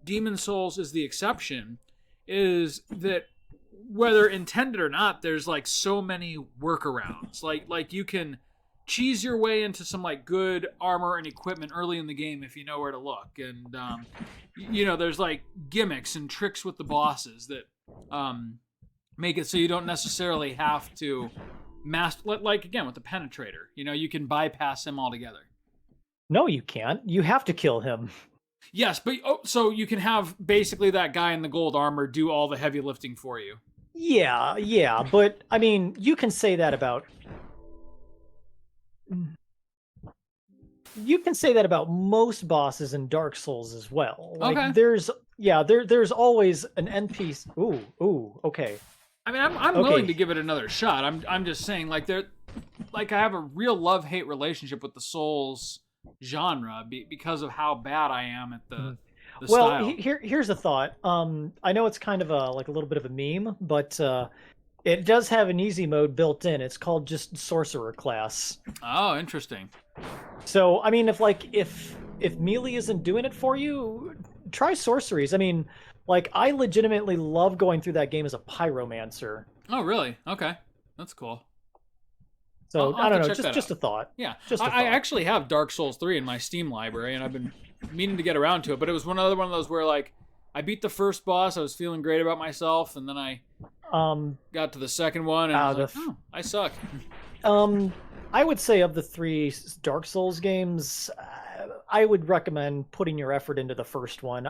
Demon Souls is the exception is that whether intended or not, there's like so many workarounds. Like you can cheese your way into some like good armor and equipment early in the game if you know where to look, and there's like gimmicks and tricks with the bosses that make it so you don't necessarily have to master. Like again with the penetrator, you can bypass him altogether. No, you can't. You have to kill him. Yes, but so you can have basically that guy in the gold armor do all the heavy lifting for you. Yeah, but I mean, you can say that about most bosses in Dark Souls as well. Like Okay. there's always an NPC. Ooh, okay. I mean, I'm willing to give it another shot. I'm just saying, like I have a real love-hate relationship with the Souls genre because of how bad I am at the Well, style. here's a thought. I know it's kind of like a little bit of a meme, but it does have an easy mode built in. It's called just Sorcerer class. Oh, interesting. So, I mean, if melee isn't doing it for you, try sorceries. I mean, like I legitimately love going through that game as a pyromancer. Oh, really? Okay, that's cool. So I'll I don't know, check that just out. a thought. Yeah, Just a I thought. actually have Dark Souls 3 in my Steam library, and I've been meaning to get around to it. But it was another one of those where like I beat the first boss, I was feeling great about myself, and then I got to the second one, and I was like, I suck. I would say of the 3 Dark Souls games, I would recommend putting your effort into the first one.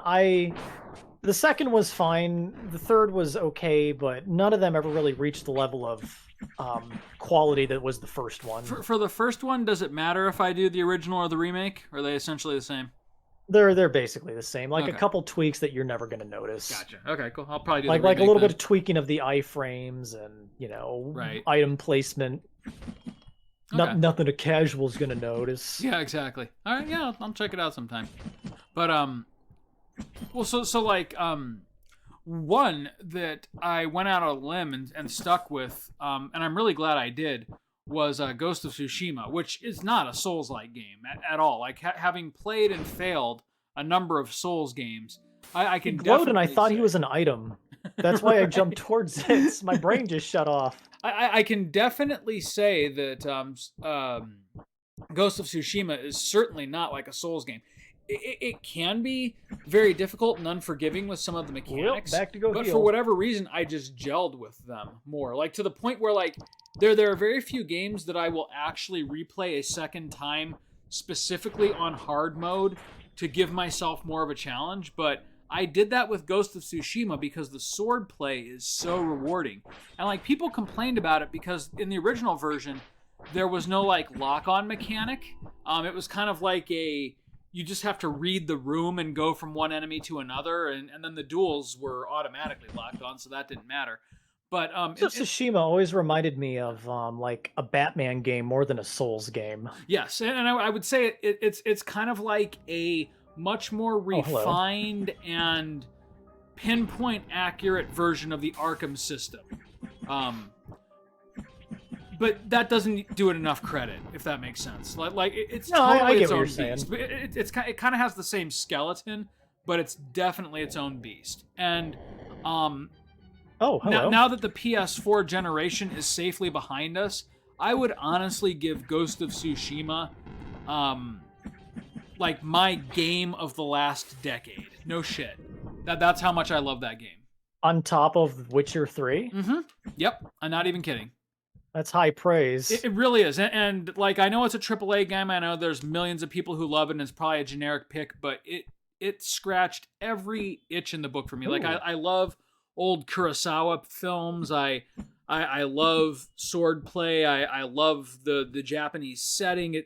The second was fine. The third was okay, but none of them ever really reached the level of quality that was the first one. For the first one, does it matter if I do the original or the remake? Or are they essentially the same? They're basically the same. Like Okay. a couple tweaks that you're never going to notice. Gotcha. Okay, cool. I'll probably do Like the remake a little then. bit of tweaking of the iframes and Right. item placement. Okay. Nothing a casual's going to notice. Yeah, exactly. All right, yeah, I'll check it out sometime. But well, so like one that I went out on a limb and stuck with, and I'm really glad I did, was Ghost of Tsushima, which is not a Souls-like game at all. Like having played and failed a number of Souls games, I can He glowed and I definitely thought say, he was an item. That's why I jumped towards it. My brain just shut off. I can definitely say that Ghost of Tsushima is certainly not like a Souls game. It can be very difficult and unforgiving with some of the mechanics. Back to go but heal. for whatever reason, I just gelled with them more. Like to the point where like there are very few games that I will actually replay a second time specifically on hard mode to give myself more of a challenge. But I did that with Ghost of Tsushima because the sword play is so rewarding. And like people complained about it because in the original version there was no like lock-on mechanic. It was kind of like you just have to read the room and go from one enemy to another, and then the duels were automatically locked on, so that didn't matter. But Tsushima always reminded me of like a Batman game more than a Souls game. yes, and I would say it's kind of like a much more refined and pinpoint accurate version of the Arkham system. But that doesn't do it enough credit, if that makes sense. It's totally I get its what own you're beast. saying. It kind of has the same skeleton, but it's definitely its own beast. And hello. now that the PS4 generation is safely behind us, I would honestly give Ghost of Tsushima like my game of the last decade. No shit. That's how much I love that game. On top of Witcher 3? Mm-hmm. Yep. I'm not even kidding. That's high praise. It really is. And like, I know it's a AAA game. I know there's millions of people who love it, and it's probably a generic pick, but it scratched every itch in the book for me. Ooh. Like, I love old Kurosawa films. I love sword play. I love the Japanese setting.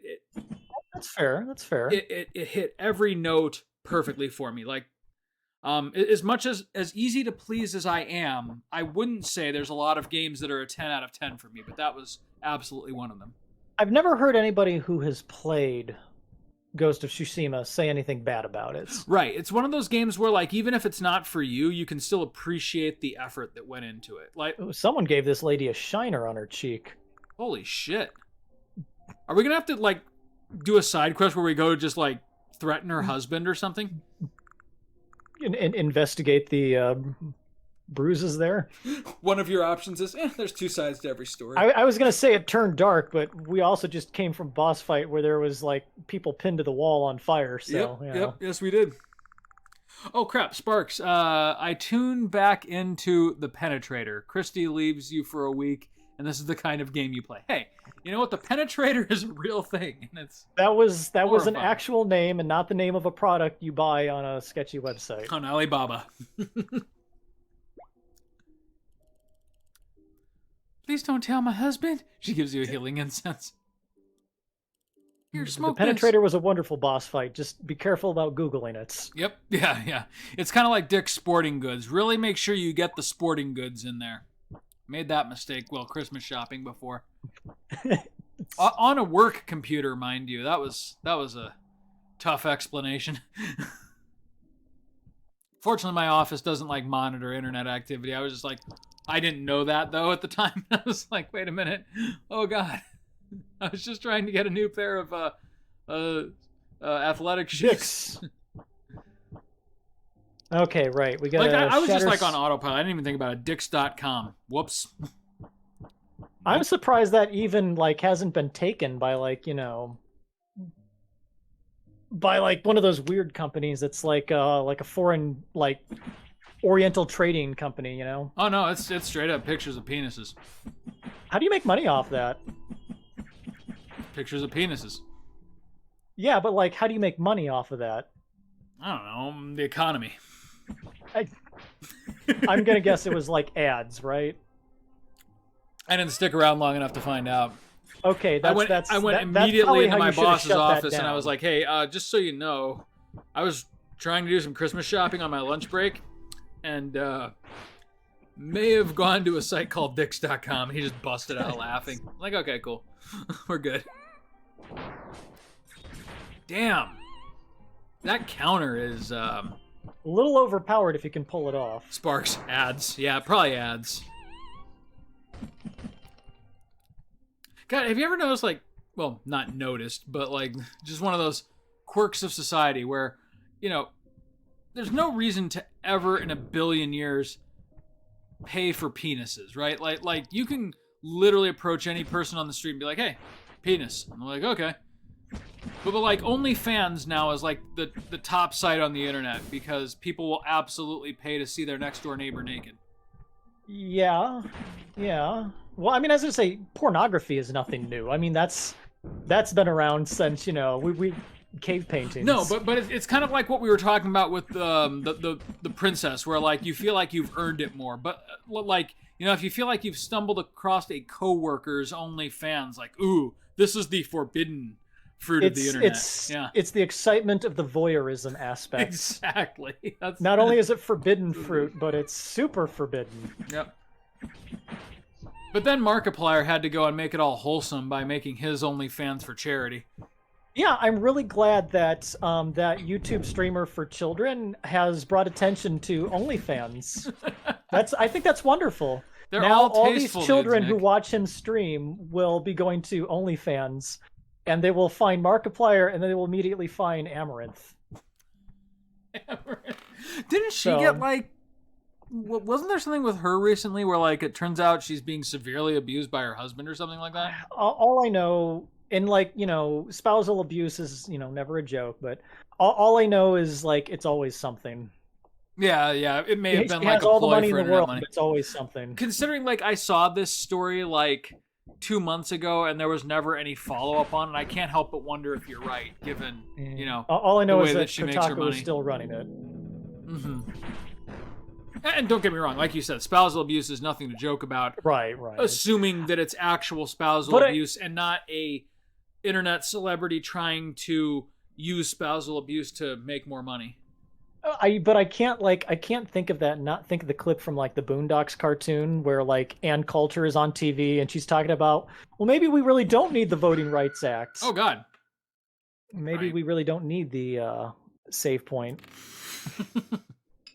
That's fair. That's fair. It hit every note perfectly for me. Like, as much as easy to please as I am, I wouldn't say there's a lot of games that are a 10 out of 10 for me, but that was absolutely one of them. I've never heard anybody who has played Ghost of Tsushima say anything bad about it. Right. It's one of those games where, like, even if it's not for you, you can still appreciate the effort that went into it. Like, someone gave this lady a shiner on her cheek. Holy shit. Are we going to have to, like, do a side quest where we go just, like, threaten her husband or something? And investigate the bruises there. One of your options is, there's two sides to every story. I was going to say it turned dark, but we also just came from boss fight where there was like people pinned to the wall on fire. So, yep, yes we did. Oh crap, Sparks. I tuned back into the Penetrator. Christy leaves you for a week, and this is the kind of game you play. Hey, you know what? The Penetrator is a real thing, and it's that was an actual name and not the name of a product you buy on a sketchy website. On Alibaba. Please don't tell my husband. She gives you a healing incense. Here, smoke The Penetrator was a wonderful boss fight. Just be careful about Googling it. Yep. Yeah. It's kind of like Dick's Sporting Goods. Really make sure you get the sporting goods in there. Made that mistake while Christmas shopping before. On a work computer, mind you. That was a tough explanation. Fortunately, my office doesn't like monitor internet activity. I was just like, I didn't know that though at the time. I was like, wait a minute. Oh God. I was just trying to get a new pair of athletic shoes. Okay, right. We got. Like I was just like on autopilot. I didn't even think about it. Dix.com. Whoops. I'm surprised that even like hasn't been taken by like, by like one of those weird companies that's like a foreign like Oriental trading company, Oh no, it's straight up pictures of penises. How do you make money off that? Pictures of penises. Yeah, but like how do you make money off of that? I don't know, the economy. I'm gonna guess it was like ads, right? I didn't stick around long enough to find out. Okay, I went immediately into my boss's office and I was like, hey, just so you know, I was trying to do some Christmas shopping on my lunch break and may have gone to a site called Dix.com. He just busted out laughing. I'm like, okay, cool. We're good. Damn. That counter is a little overpowered if you can pull it off. Sparks, ads. Yeah, probably ads. God, have you ever noticed, like, well, not noticed, but like just one of those quirks of society where, there's no reason to ever in a billion years pay for penises, right? Like you can literally approach any person on the street and be like, hey, penis. And they're like, okay. But like OnlyFans now is like the top site on the internet because people will absolutely pay to see their next door neighbor naked. Yeah. Well, I mean, as I say, pornography is nothing new. I mean, that's been around since, we cave paintings. No, but it's kind of like what we were talking about with the princess, where like you feel like you've earned it more. But like, you know, if you feel like you've stumbled across a coworker's OnlyFans, like, ooh, this is the forbidden fruit of the internet. It's the excitement of the voyeurism aspect. Exactly. That's... Not only is it forbidden fruit, but it's super forbidden. Yep. But then Markiplier had to go and make it all wholesome by making his OnlyFans for charity. Yeah, I'm really glad that that YouTube streamer for children has brought attention to OnlyFans. I think that's wonderful. They're now all these children who watch him stream will be going to OnlyFans, and they will find Markiplier, and then they will immediately find Amaranth. Didn't she get like? Wasn't there something with her recently where like it turns out she's being severely abused by her husband or something like that? All I know, and like, you know, spousal abuse is, you know, never a joke, but all I know is like it's always something. Yeah, it may have been she like has a all the ploy money for in the world, money. but it's always something. Considering like I saw this story like 2 months ago and there was never any follow-up on it, I can't help but wonder if you're right, given, you know, all I know is that she makes her Kotaku money. is still running it. Mm-hmm. And don't get me wrong, like you said, spousal abuse is nothing to joke about. Right. Assuming that it's actual spousal abuse and not a internet celebrity trying to use spousal abuse to make more money. I can't think of that and not think of the clip from like the Boondocks cartoon where like Ann Coulter is on TV and she's talking about, well, maybe we really don't need the Voting Rights Act. Oh God. Maybe we really don't need the save point.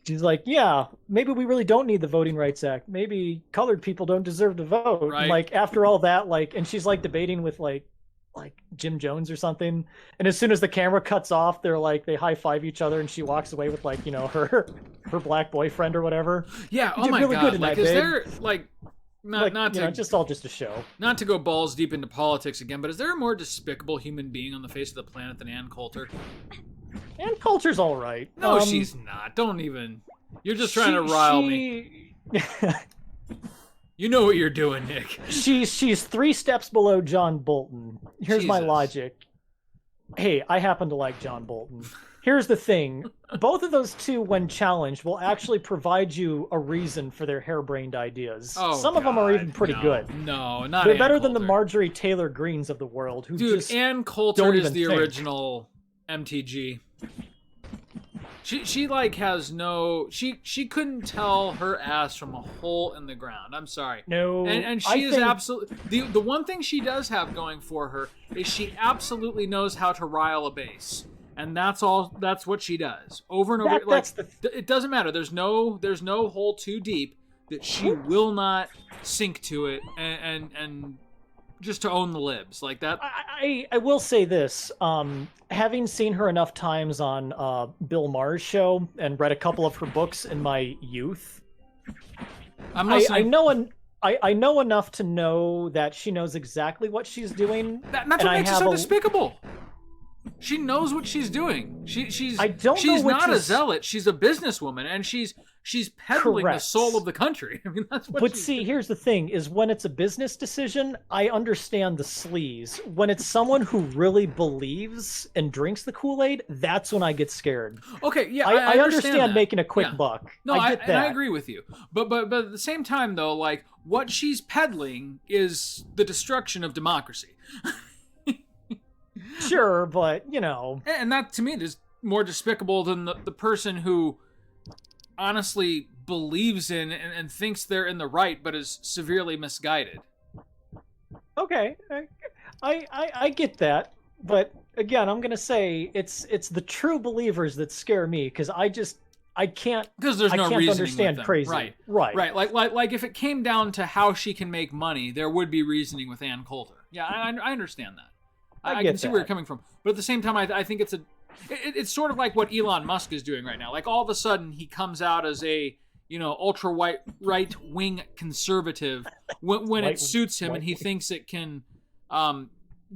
She's like, yeah, maybe we really don't need the Voting Rights Act. Maybe colored people don't deserve to vote. Right. And like after all that, like, and she's like debating with like Jim Jones or something. And as soon as the camera cuts off, they high five each other, and she walks away with like, you know, her black boyfriend or whatever. Yeah. Oh my really God. Good like, is there like not to just all just a show. Not to go balls deep into politics again, but is there a more despicable human being on the face of the planet than Ann Coulter? Ann Coulter's all right. No, she's not. Don't even. You're just trying to rile me. You know what you're doing, Nick. She's 3 steps below John Bolton. Here's my logic. Hey, I happen to like John Bolton. Here's the thing. Both of those two, when challenged, will actually provide you a reason for their harebrained ideas. Oh, Some of them are even pretty good. No, not They're Ann better Coulter. than the Marjorie Taylor Greens of the world, who Dude, just Ann Coulter don't is even the think. original MTG. She like has no she couldn't tell her ass from a hole in the ground. I'm sorry. No, and she is absolutely the one thing she does have going for her is she absolutely knows how to rile a base. And that's what she does. Over and over. It doesn't matter. There's no hole too deep that she will not sink to it and just to own the libs like that. I will say this, having seen her enough times on Bill Maher's show and read a couple of her books in my youth, I know enough to know that she knows exactly what she's doing. That's what makes her so despicable. She knows what she's doing. She's not a zealot. She's a businesswoman, and she's peddling the soul of the country. I mean, that's what. But see, here's the thing: is when it's a business decision, I understand the sleaze. When it's someone who really believes and drinks the Kool-Aid, that's when I get scared. Okay, yeah, I understand making a quick buck. No, I get that. And I agree with you. But at the same time, though, like what she's peddling is the destruction of democracy. Sure, but, you know. And that, to me, is more despicable than the person who honestly believes in and thinks they're in the right, but is severely misguided. Okay. I get that. But, again, I'm going to say it's the true believers that scare me, because I can't... Because there's no reasoning understand with them. crazy. Right. Like if it came down to how she can make money, there would be reasoning with Ann Coulter. Yeah, I understand that. I can see where you're coming from, but at the same time, I think it's sort of like what Elon Musk is doing right now. Like all of a sudden, he comes out as a ultra right wing conservative when it suits him, and he thinks it can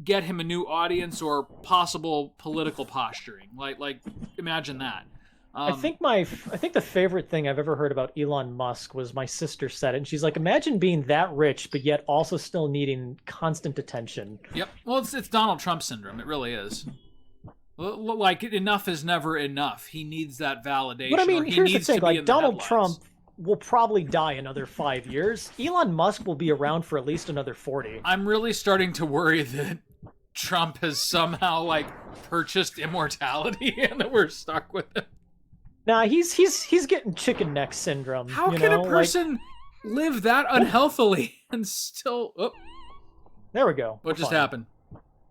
get him a new audience or possible political posturing. Like imagine that. I think the favorite thing I've ever heard about Elon Musk was my sister said it, and she's like, imagine being that rich, but yet also still needing constant attention. Yep. Well, it's Donald Trump syndrome. It really is. Like, enough is never enough. He needs that validation. But I mean, he here's the needs to thing: be like in the Donald headlines. Trump will probably die another 5 years. Elon Musk will be around for at least another 40. I'm really starting to worry that Trump has somehow like purchased immortality and that we're stuck with him. Nah, he's getting chicken neck syndrome. How you can know? a person live that unhealthily and still? Oh, There we go. what just happened?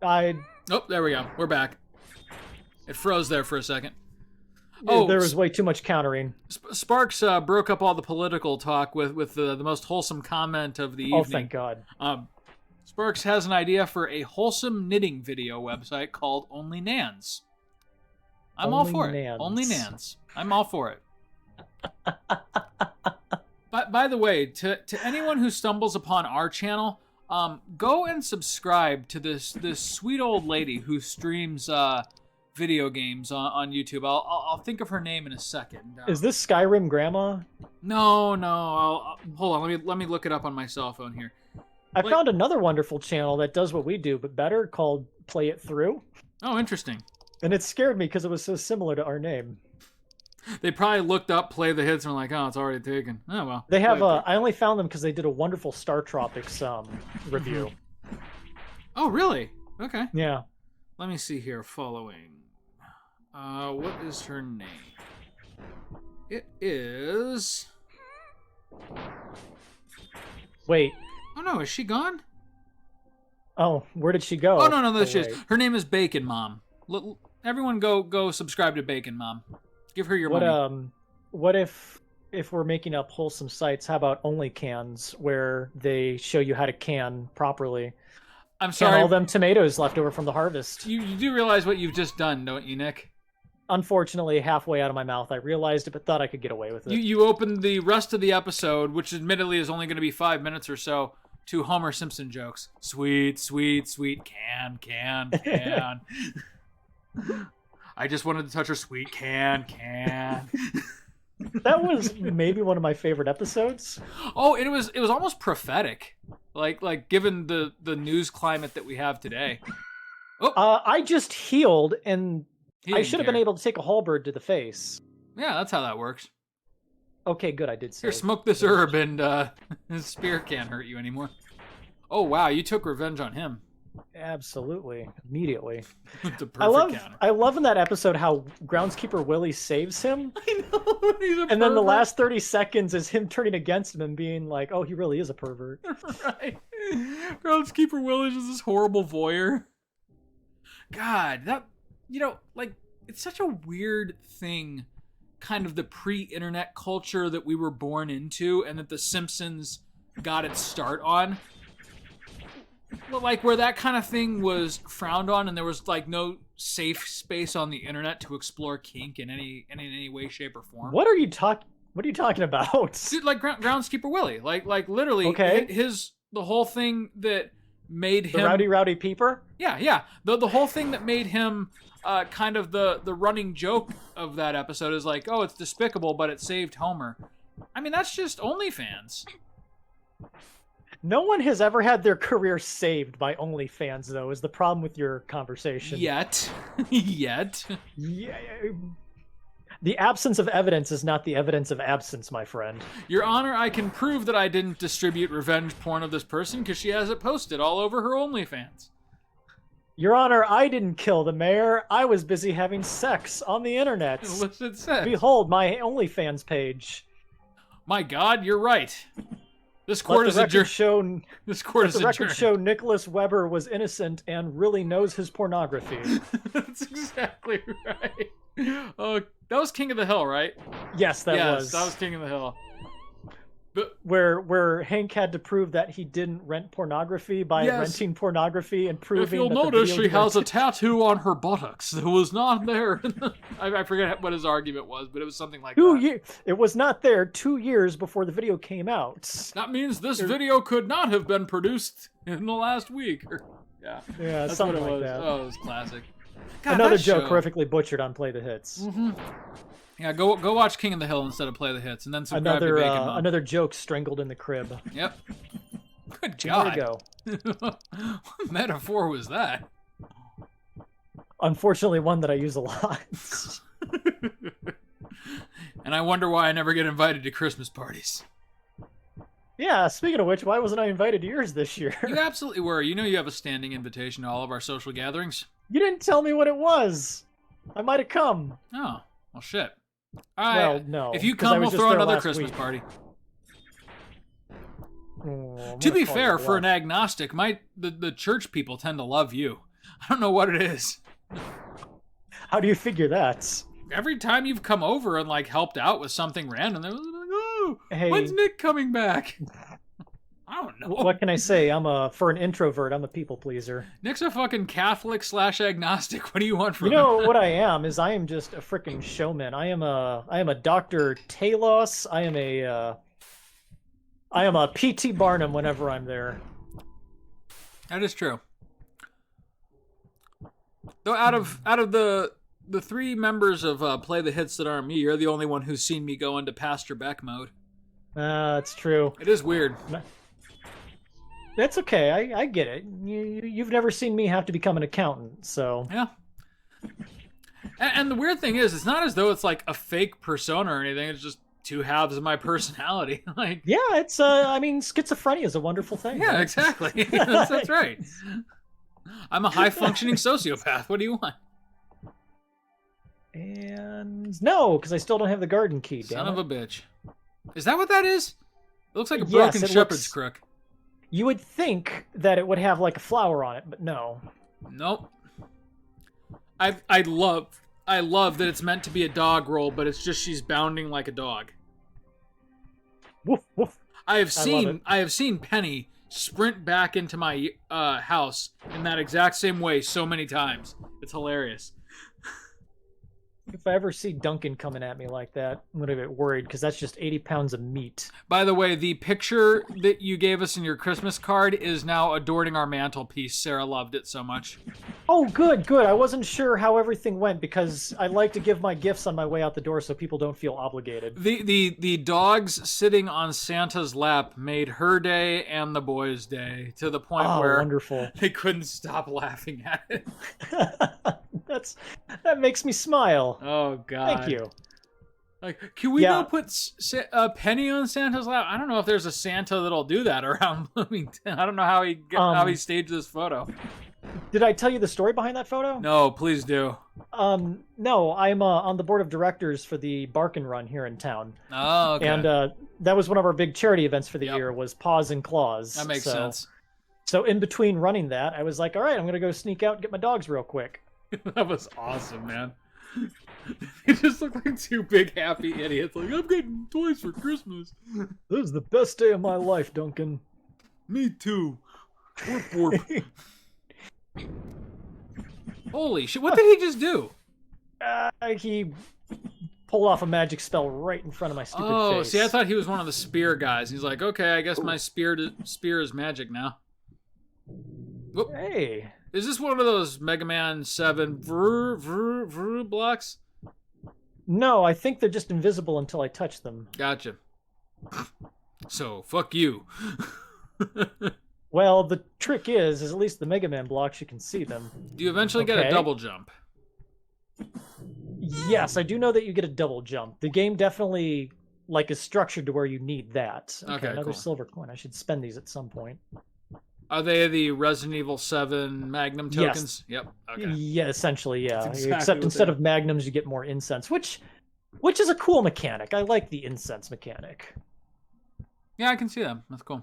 I Oh, there we go. We're back. It froze there for a second. there was way too much countering. Sparks broke up all the political talk with the most wholesome comment of the evening. Oh, thank God. Sparks has an idea for a wholesome knitting video website called Only Nans. I'm all for it. Only Nans. I'm all for it. By the way, to anyone who stumbles upon our channel, go and subscribe to this sweet old lady who streams video games on YouTube. I'll think of her name in a second. Is this Skyrim Grandma? No. Hold on. Let me look it up on my cell phone here. I found another wonderful channel that does what we do, but better, called Play It Through. Oh, interesting. And it scared me because it was so similar to our name. They probably looked up Play the Hits and were like, oh, it's already taken. Oh, well. They have I only found them because they did a wonderful Star Tropics review. Oh, really? Okay. Yeah. Let me see here. Following. What is her name? It is... Wait. Oh, no. Is she gone? Oh, where did she go? Oh, no. She is. Her name is Bacon Mom. Everyone go subscribe to Bacon Mom. Give her your money. What if we're making up wholesome sites, how about Only Cans, where they show you how to can properly? I'm sorry. Can all them tomatoes left over from the harvest. You do realize what you've just done, don't you, Nick? Unfortunately, halfway out of my mouth, I realized it, but thought I could get away with it. You opened the rest of the episode, which admittedly is only going to be 5 minutes or so, to Homer Simpson jokes. Sweet, sweet, sweet, can. I just wanted to touch her sweet can. That was maybe one of my favorite episodes. Oh, and it was almost prophetic, like given the news climate that we have today. Oh. I just healed, and I should have been care. able to take a halberd to the face. Yeah, that's how that works. Okay, good. I did say. Here, smoke this herb, and his spear can't hurt you anymore. Oh wow, you took revenge on him. Absolutely, immediately. The perfect counter. I love in that episode how Groundskeeper Willie saves him. I know. He's a and then the last 30 seconds is him turning against him and being like, "Oh, he really is a pervert." Right. Groundskeeper Willie is this horrible voyeur. God, that it's such a weird thing, kind of the pre-internet culture that we were born into, and that The Simpsons got its start on. Like where that kind of thing was frowned on, and there was like no safe space on the internet to explore kink in any way, shape, or form. What are you talking about? Dude, like Groundskeeper Willie, like literally, okay. The whole thing that made him the rowdy peeper. Yeah. The whole thing that made him kind of the running joke of that episode is like, oh, it's despicable, but it saved Homer. I mean, that's just OnlyFans. No one has ever had their career saved by OnlyFans, though, is the problem with your conversation. Yet. Yeah. The absence of evidence is not the evidence of absence, my friend. Your Honor, I can prove that I didn't distribute revenge porn of this person because she has it posted all over her OnlyFans. Your Honor, I didn't kill the mayor. I was busy having sex on the internet. Illicit sex. Behold my OnlyFans page. My God, you're right. This court is adjourned. This court is adjourned. The record show Nicholas Weber was innocent and really knows his pornography. That's exactly right. Oh, that was King of the Hill, right? Yes, that was. That was King of the Hill. But, where Hank had to prove that he didn't rent pornography by renting pornography and proving. If you'll notice, she has a tattoo on her buttocks that was not there. I forget what his argument was, but it was something like that. It was not there 2 years before the video came out. That means this video could not have been produced in the last week. Yeah, that's something what it like was. that. Oh, it was classic. God, another joke horrifically butchered on Play the Hits. Mm-hmm. Yeah, go watch King of the Hill instead of Play the Hits, and then subscribe to Bacon Mom. Another joke strangled in the crib. Yep. Good God. There we go. What metaphor was that? Unfortunately, one that I use a lot. And I wonder why I never get invited to Christmas parties. Yeah, speaking of which, why wasn't I invited to yours this year? You absolutely were. You know you have a standing invitation to all of our social gatherings. You didn't tell me what it was. I might have come. Oh, well, shit. All right. Well, no. If you 'cause I come, was we'll just throw there another last Christmas week. party. Oh, I'm To gonna be call you fair, for an bluff. agnostic, the church people tend to love you. I don't know what it is. How do you figure that? Every time you've come over and like helped out with something random, they're like, "Oh, Hey. when's Nick coming back?" I don't know. What can I say? For an introvert, I'm a people pleaser. Nick's a fucking Catholic/agnostic. What do you want from You know him? what I am is I am just a freaking showman. I am a Dr. Talos. I am a PT Barnum whenever I'm there. That is true. Though out of the three members of Play the Hits That Aren't Me, you're the only one who's seen me go into Pastor Beck mode. It's true. It is weird. That's okay. I get it. You've never seen me have to become an accountant, so Yeah. And the weird thing is, it's not as though it's like a fake persona or anything. It's just two halves of my personality. Like, yeah, it's I mean, schizophrenia is a wonderful thing. yeah, right? exactly. That's right. I'm a high functioning sociopath. What do you want? And no, because I still don't have the garden key. Son Damn of it. a bitch. Is that what that is? It looks like a Yes, broken it shepherd's looks- crook. You would think that it would have like a flower on it, but no. Nope. I love that it's meant to be a dog roll, but it's just she's bounding like a dog. Woof woof. I have love it. seen Penny sprint back into my house in that exact same way so many times. It's hilarious. If I ever see Duncan coming at me like that, I'm gonna get worried because that's just 80 pounds of meat. By the way, the picture that you gave us in your Christmas card is now adorning our mantelpiece. Sarah loved it so much. Oh, good, good. I wasn't sure how everything went because I like to give my gifts on my way out the door so people don't feel obligated. The dogs sitting on Santa's lap made her day and the boys' day to the point Oh, where wonderful. they couldn't stop laughing at it. That makes me smile. Oh God! Thank you. Like, can we Yeah. go put a penny on Santa's lap? I don't know if there's a Santa that'll do that around Bloomington. I don't know how he staged this photo. Did I tell you the story behind that photo? No, please do. No, I'm on the board of directors for the Barkin Run here in town. Oh, okay. And that was one of our big charity events for the Yep. year was Paws and Claws. That makes sense. So in between running that, I was like, all right, I'm going to go sneak out and get my dogs real quick. That was awesome, man. They just look like two big happy idiots. Like, I'm getting toys for Christmas. This is the best day of my life, Duncan. Me too. Warp, warp. Holy shit! What did he just do? He pulled off a magic spell right in front of my stupid Oh, face. see, I thought he was one of the spear guys. He's like, okay, I guess my spear is magic now. Whoop. Hey. Is this one of those Mega Man 7 blocks? No, I think they're just invisible until I touch them. Gotcha. So, fuck you. Well, the trick is at least the Mega Man blocks, you can see them. Do you eventually get a Okay. double jump? Yes, I do know that you get a double jump. The game definitely is structured to where you need that. Okay, another cool. silver coin. I should spend these at some point. Are they the Resident Evil 7 Magnum Yes. tokens? Yep. Okay. Yeah, essentially, yeah. That's exactly Except what instead they of magnums, you get more incense, which is a cool mechanic. I like the incense mechanic. Yeah, I can see that. That's cool.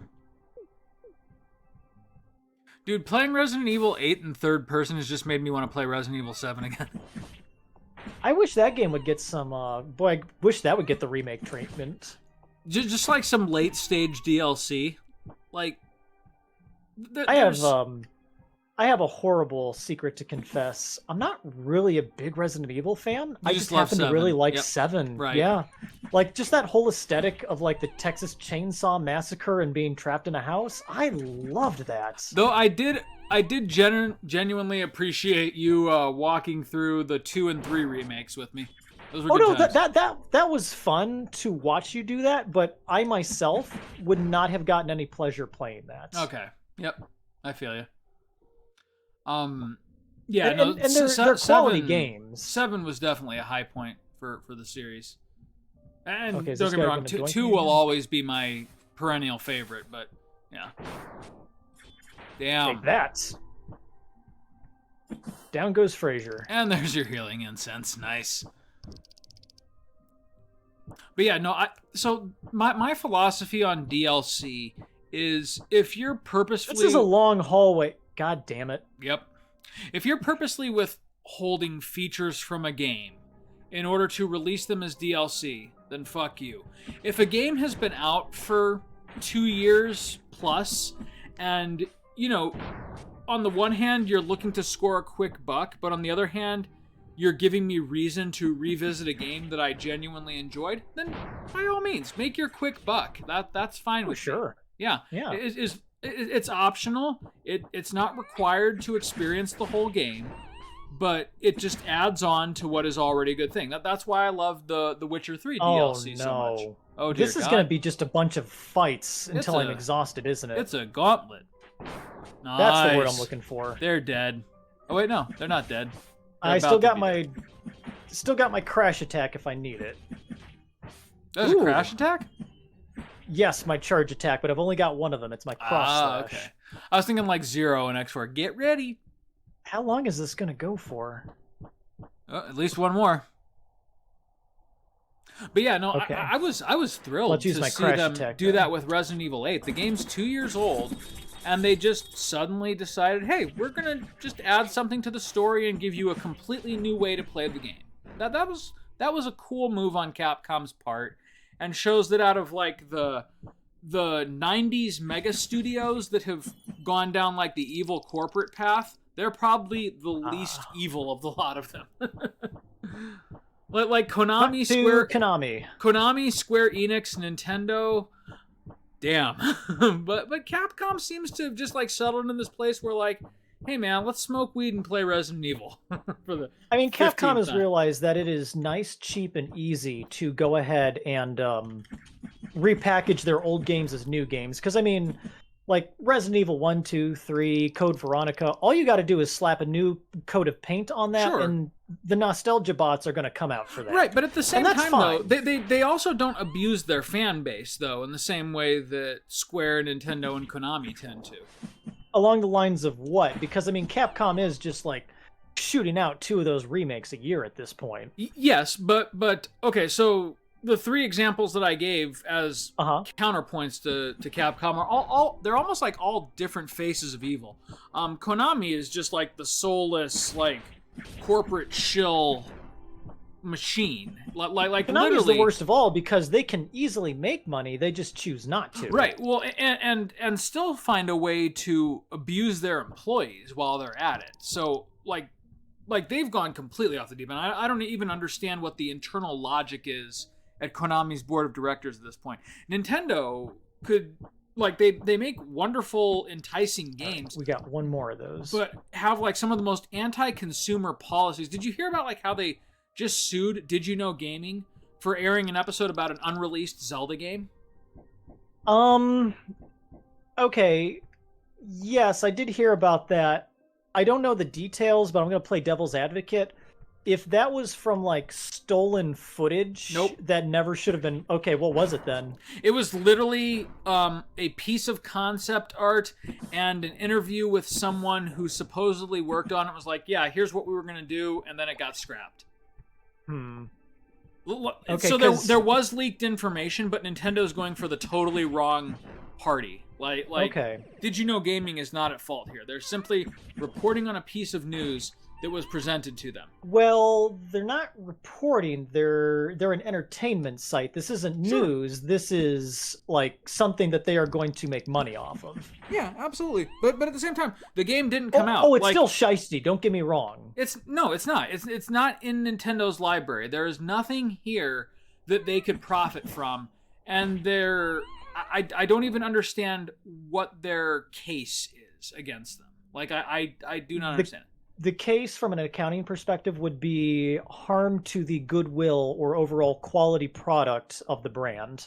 Dude, playing Resident Evil 8 in third person has just made me want to play Resident Evil 7 again. I wish that game would get some. Boy, I wish that would get the remake treatment. Just like some late stage DLC. Like, I have a horrible secret to confess. I'm not really a big Resident Evil fan. I just just love happen to really 7. like Yep. 7. Right. Yeah. Like just that whole aesthetic of like the Texas Chainsaw Massacre and being trapped in a house. I loved that. Though I did genuinely appreciate you walking through the 2 and 3 remakes with me. Those were Oh good no, times. that was fun to watch you do that, but I myself would not have gotten any pleasure playing that. Okay. Yep. I feel you. Yeah, no, and they're quality seven, games. 7 was definitely a high point for the series. And Okay, don't get me wrong, 2 will always be my perennial favorite, but yeah. Damn. Take that. Down goes Frazier. And there's your healing incense. Nice. But yeah, no, so my philosophy on DLC is if you're purposefully... This is a long hallway. God damn it. Yep. If you're purposely withholding features from a game in order to release them as DLC, then fuck you. If a game has been out for 2 years plus, and, you know, on the one hand, you're looking to score a quick buck, but on the other hand, you're giving me reason to revisit a game that I genuinely enjoyed, then by all means, make your quick buck. That's fine with sure. me. Yeah. It's optional. It's not required to experience the whole game, but it just adds on to what is already a good thing. That's why I love the Witcher 3 DLC so much. Oh, dear this is God. going to be just a bunch of fights until I'm exhausted, isn't it? It's a gauntlet. Nice. That's the word I'm looking for. They're dead. Oh wait, no, they're not dead. I still got my crash attack if I need it. There's a crash attack? Yes, my charge attack, but I've only got one of them. It's my cross slash. Okay. I was thinking like 0 and X4. Get ready. How long is this going to go for? At least one more. But yeah, no, okay. I was thrilled to see them do that with Resident Evil 8. The game's 2 years old, and they just suddenly decided, hey, we're going to just add something to the story and give you a completely new way to play the game. That was a cool move on Capcom's part, and shows that out of like the 90s mega studios that have gone down like the evil corporate path, they're probably the least evil of the lot of them. like Konami, Square Enix, Nintendo. Damn. but Capcom seems to have just like settled in this place where like, hey man, let's smoke weed and play Resident Evil. Capcom has realized that it is nice, cheap, and easy to go ahead and repackage their old games as new games. Because like Resident Evil 1, 2, 3, Code Veronica, all you got to do is slap a new coat of paint on that, and the nostalgia bots are going to come out for that. Right, but at the same time, though, they also don't abuse their fan base, though, in the same way that Square, Nintendo, and Konami tend to. Along the lines of what? Because, Capcom is just, like, shooting out 2 of those remakes a year at this point. Yes, but okay, so the 3 examples that I gave as counterpoints to Capcom are all they're almost like all different faces of evil. Konami is just like the soulless, like, corporate shill machine. Like Konami's literally the worst of all because they can easily make money, they just choose not to. Right. Well, and still find a way to abuse their employees while they're at it. So like they've gone completely off the deep end. I don't even understand what the internal logic is at Konami's board of directors at this point. Nintendo could, like, they make wonderful, enticing games. We got one more of those. But have, like, some of the most anti-consumer policies. Did you hear about, like, how they just sued Did You Know Gaming for airing an episode about an unreleased Zelda game? Okay. Yes, I did hear about that. I don't know the details, but I'm going to play devil's advocate. If that was from, like, stolen footage that never should have been... Okay, what was it then? It was literally a piece of concept art and an interview with someone who supposedly worked on it. Was like, yeah, here's what we were going to do, and then it got scrapped. Okay, so there was leaked information, but Nintendo's going for the totally wrong party. Like, okay. Did You Know Gaming is not at fault here. They're simply reporting on a piece of news that was presented to them. Well, they're not reporting. They're an entertainment site. This isn't news. This is like something that they are going to make money off of. Yeah, absolutely. But at the same time, the game didn't come out. Oh, it's still shiesty. Don't get me wrong. It's not. It's not in Nintendo's library. There is nothing here that they could profit from, and I don't even understand what their case is against them. Like I do not understand it. The case from an accounting perspective would be harm to the goodwill or overall quality product of the brand.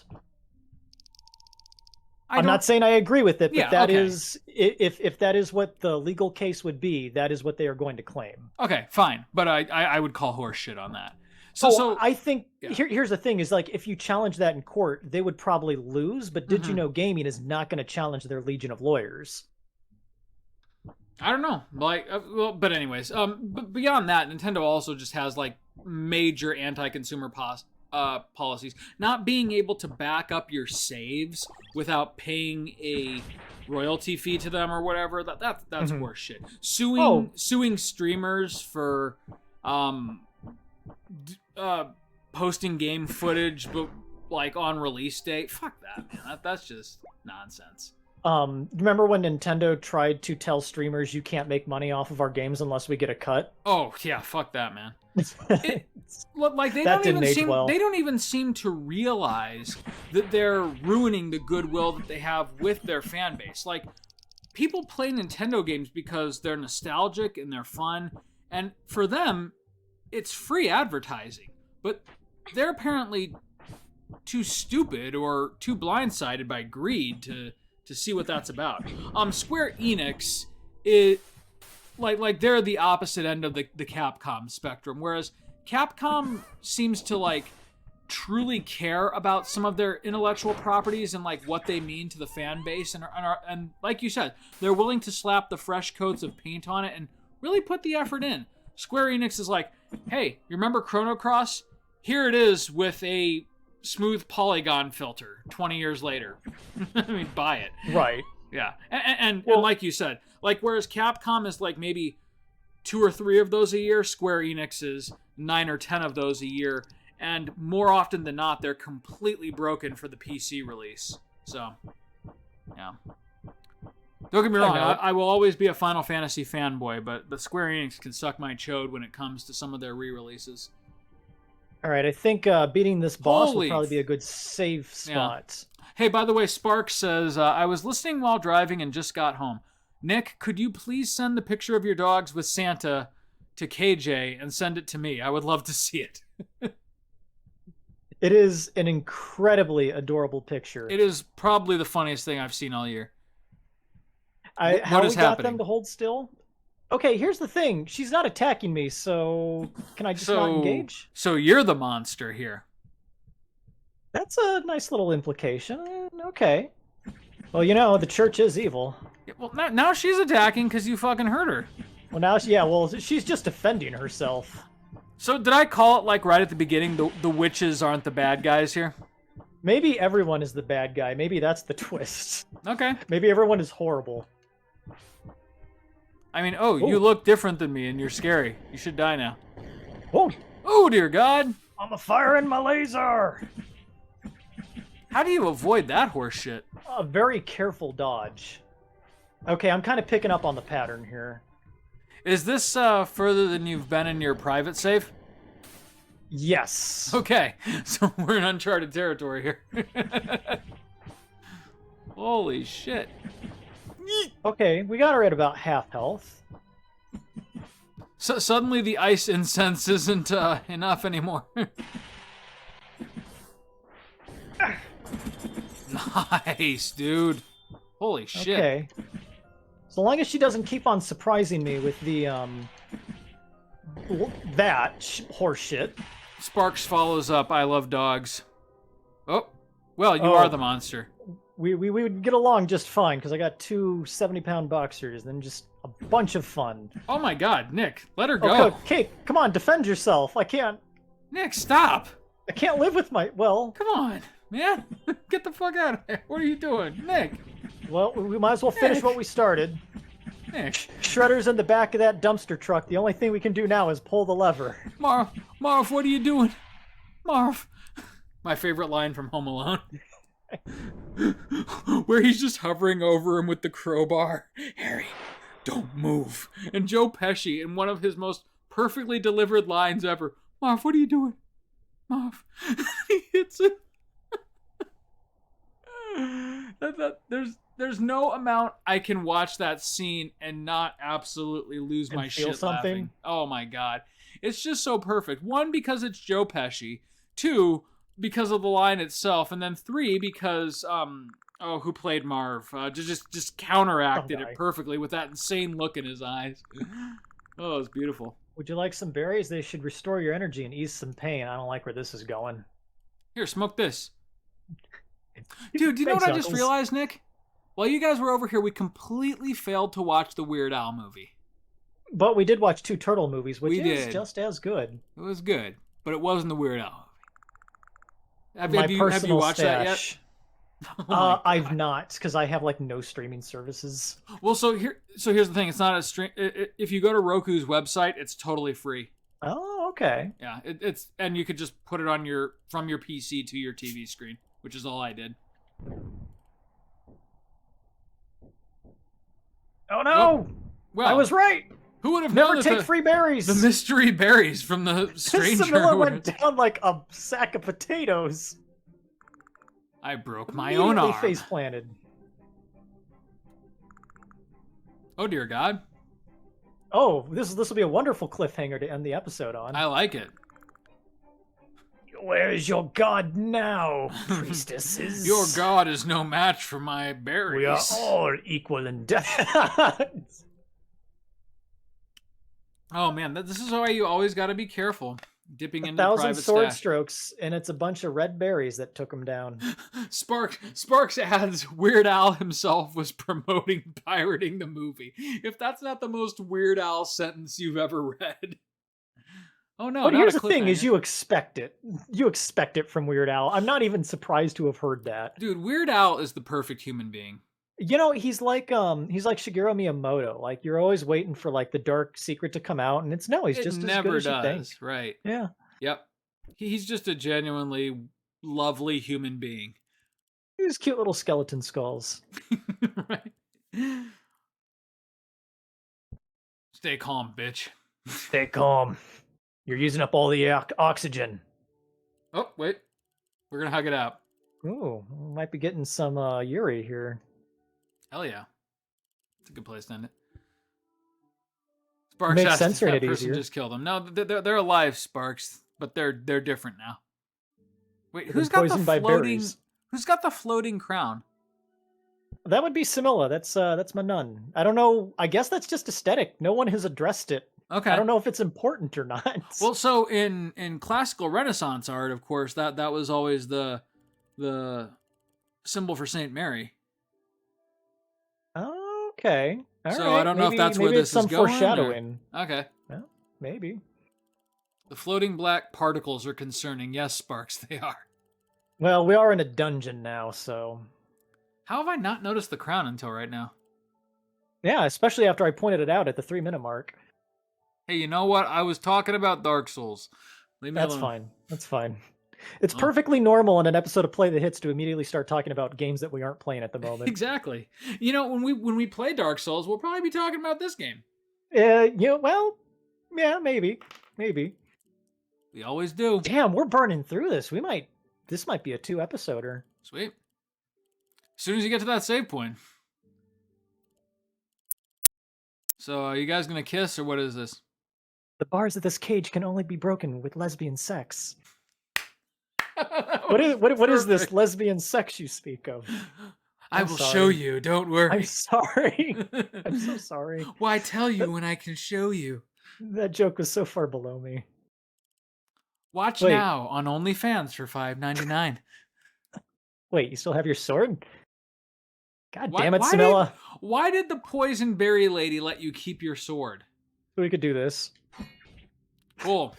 I I'm don't. not saying I agree with it, but Yeah, that okay. is if that is what the legal case would be, that is what they are going to claim. Okay, fine. But I would call horse shit on that. So Oh, so I think yeah. here's the thing: is like if you challenge that in court, they would probably lose. But Did You Hmm. Know Gaming is not going to challenge their legion of lawyers. I don't know. Like, well, but anyways, but beyond that, Nintendo also just has like major anti-consumer policies. Not being able to back up your saves without paying a royalty fee to them or whatever. That's Mhm. horseshit. Oh, Suing streamers for um uh posting game footage but like on release date. Fuck that, man. That's just nonsense. remember when Nintendo tried to tell streamers you can't make money off of our games unless we get a cut? Oh yeah, fuck that, man. It like That didn't age well. they don't even seem to realize that they're ruining the goodwill that they have with their fan base. Like, people play Nintendo games because they're nostalgic and they're fun, and for them it's free advertising. But they're apparently too stupid or too blindsided by greed to see what that's about. Square Enix is like they're the opposite end of the Capcom spectrum, whereas Capcom seems to like truly care about some of their intellectual properties and like what they mean to the fan base, and like you said, they're willing to slap the fresh coats of paint on it and really put the effort in. Square Enix is like, hey, you remember Chrono Cross? Here it is with a smooth polygon filter 20 years later. I mean, buy it. Right. Yeah, and like you said, like whereas Capcom is like maybe 2 or 3 of those a year, Square Enix is 9 or 10 of those a year, and more often than not, they're completely broken for the PC release. So, yeah. Don't get me wrong, I will always be a Final Fantasy fanboy, but Square Enix can suck my chode when it comes to some of their re-releases. All right, I think beating this boss Holy will probably be a good save spot. Hey, by the way, Spark says, I was listening while driving and just got home. Nick, could you please send the picture of your dogs with Santa to KJ and send it to me? I would love to see it. It is an incredibly adorable picture. It is probably the funniest thing I've seen all year. How what is we got happening? them to hold still? Okay, here's the thing. She's not attacking me, so can I just not engage? So you're the monster here. That's a nice little implication. Okay. Well, you know, the church is evil. Yeah, well, now she's attacking because you fucking hurt her. Well, now, yeah, well, she's just defending herself. So did I call it like right at the beginning, the witches aren't the bad guys here? Maybe everyone is the bad guy. Maybe that's the twist. Okay. Maybe everyone is horrible. I mean, oh, you look different than me and you're scary. You should die now. Whoa! Oh, dear God. I'm a firing my laser! How do you avoid that horse shit? A very careful dodge. Okay, I'm kind of picking up on the pattern here. Is this further than you've been in your private save? Yes. Okay, so we're in uncharted territory here. Holy shit. Okay, we got her at about half health. So suddenly the ice incense isn't enough anymore. Nice, dude. Holy shit. Okay. So long as she doesn't keep on surprising me with the, horse shit. Sparks follows up, I love dogs. Oh, well, you are the monster. We would get along just fine, because I got 2 70-pound boxers, and then just a bunch of fun. Oh my god, Nick, let her go. Okay, come on, defend yourself. I can't stop. I can't live with my, well... Come on, man. Get the fuck out of there. What are you doing? Nick. Well, we might as well finish what we started. Nick. Shredder's in the back of that dumpster truck. The only thing we can do now is pull the lever. Marv, what are you doing? Marv. My favorite line from Home Alone. Where he's just hovering over him with the crowbar. Harry, don't move. And Joe Pesci, in one of his most perfectly delivered lines ever, Marv, what are you doing? Marv. He hits it. There's no amount I can watch that scene and not absolutely lose my shit laughing. Oh my god. It's just so perfect. 1, because it's Joe Pesci. 2, because of the line itself. And then 3, because Oh, who played Marv? Just Some counteracted it guy. perfectly with that insane look in his eyes. Oh, it was beautiful. Would you like some berries? They should restore your energy and ease some pain. I don't like where this is going. Here, smoke this. Dude, do you know what Thanks, I just Knuckles. realized, Nick? While you guys were over here, we completely failed to watch the Weird Al movie. But we did watch 2 turtle movies, which We is did. just as good. It was good, but it wasn't the Weird Al movie. My Have you personal watched that yet? stash. Oh my I've God. not, because I have like no streaming services. Well, so here's the thing. It's not a stream. If you go to Roku's website, it's totally free. Oh, okay. Yeah, it's and you could just put it on from your PC to your TV screen, which is all I did. Oh Oh, no! well, I was right. who would have Never known that take free berries. the mystery berries from the stranger? Samilla was- went down like a sack of potatoes. I broke my own Immediately arm. face planted. Oh dear God! Oh, this will be a wonderful cliffhanger to end the episode on. I like it. Where's your god now, priestesses? Your god is no match for my berries. We are all equal in death. Oh man, this is why you always got to be careful dipping into the 1,000 private sword stash. strokes, and it's a bunch of red berries that took him down. Sparks adds Weird Al himself was promoting pirating the movie. If that's not the most Weird Al sentence you've ever read. Oh no! But not here's a the thing: is cliffhanger. you expect it. You expect it from Weird Al. I'm not even surprised to have heard that. Dude, Weird Al is the perfect human being. You know, he's like Shigeru Miyamoto. Like you're always waiting for like the dark secret to come out, and he's It just as never good as you think. does, right? Yeah. Yep. He's just a genuinely lovely human being. These cute little skeleton skulls. Right. Stay calm, bitch. Stay calm. You're using up all the oxygen. Oh, wait. We're gonna hug it out. Ooh, might be getting some Yuri here. Hell yeah. It's a good place to end it. Sparks Makes asked sense, if right, that it person easier. just killed him. No, they're alive, Sparks, but they're different now. Wait, They've who's been got the poisoned by floating? berries. Who's got the floating crown? That would be Samilla. That's my nun. I don't know. I guess that's just aesthetic. No one has addressed it. Okay. I don't know if it's important or not. Well, so in classical Renaissance art, of course, that was always the symbol for Saint Mary. Okay. All So right. I don't know if Maybe- that's where maybe this it's some is going, or- foreshadowing. Okay. Well, maybe. The floating black particles are concerning. Yes, Sparks, they are. Well, we are in a dungeon now, so How have I not noticed the crown until right now? yeah. Especially after I pointed it out at the 3-minute mark. Hey, you know what? I was talking about Dark Souls. Leave me That's alone. fine. That's fine. It's Oh. perfectly normal in an episode of Play the Hits to immediately start talking about games that we aren't playing at the moment. Exactly. You know, when we play Dark Souls, we'll probably be talking about this game. Well, yeah, maybe. We always do. Damn, we're burning through this. This might be a 2-episoder. Sweet. As soon as you get to that save point. So, are you guys gonna kiss, or what is this? The bars of this cage can only be broken with lesbian sex. What is this Perfect. lesbian sex you speak of? I I'm will sorry. show you. Don't worry. I'm sorry. I'm so sorry. Why tell you when I can show you? That joke was so far below me. Watch Wait. now on OnlyFans for $5.99. Wait, you still have your sword? God damn it, Samilla. Why did the poison berry lady let you keep your sword? We could do this. Cool.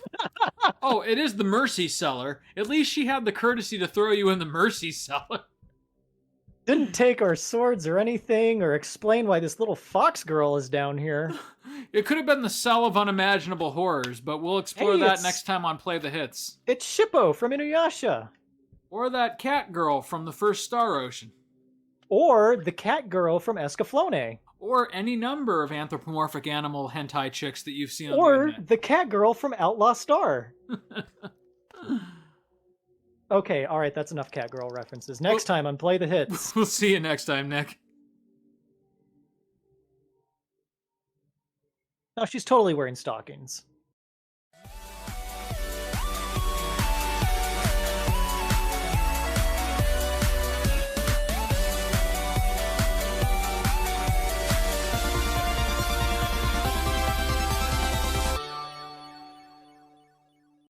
Oh, it is the mercy cellar. At least she had the courtesy to throw you in the mercy cellar. Didn't take our swords or anything, or explain why this little fox girl is down here. It could have been the cell of unimaginable horrors, but we'll explore Hey, that it's- next time on Play the Hits. It's Shippo from Inuyasha. Or that cat girl from the first Star Ocean. Or the cat girl from Escaflowne. Or any number of anthropomorphic animal hentai chicks that you've seen on the Or internet. the cat girl from Outlaw Star. Okay, alright, that's enough cat girl references. Next time on Play the Hits. We'll see you next time, Nick. No, she's totally wearing stockings.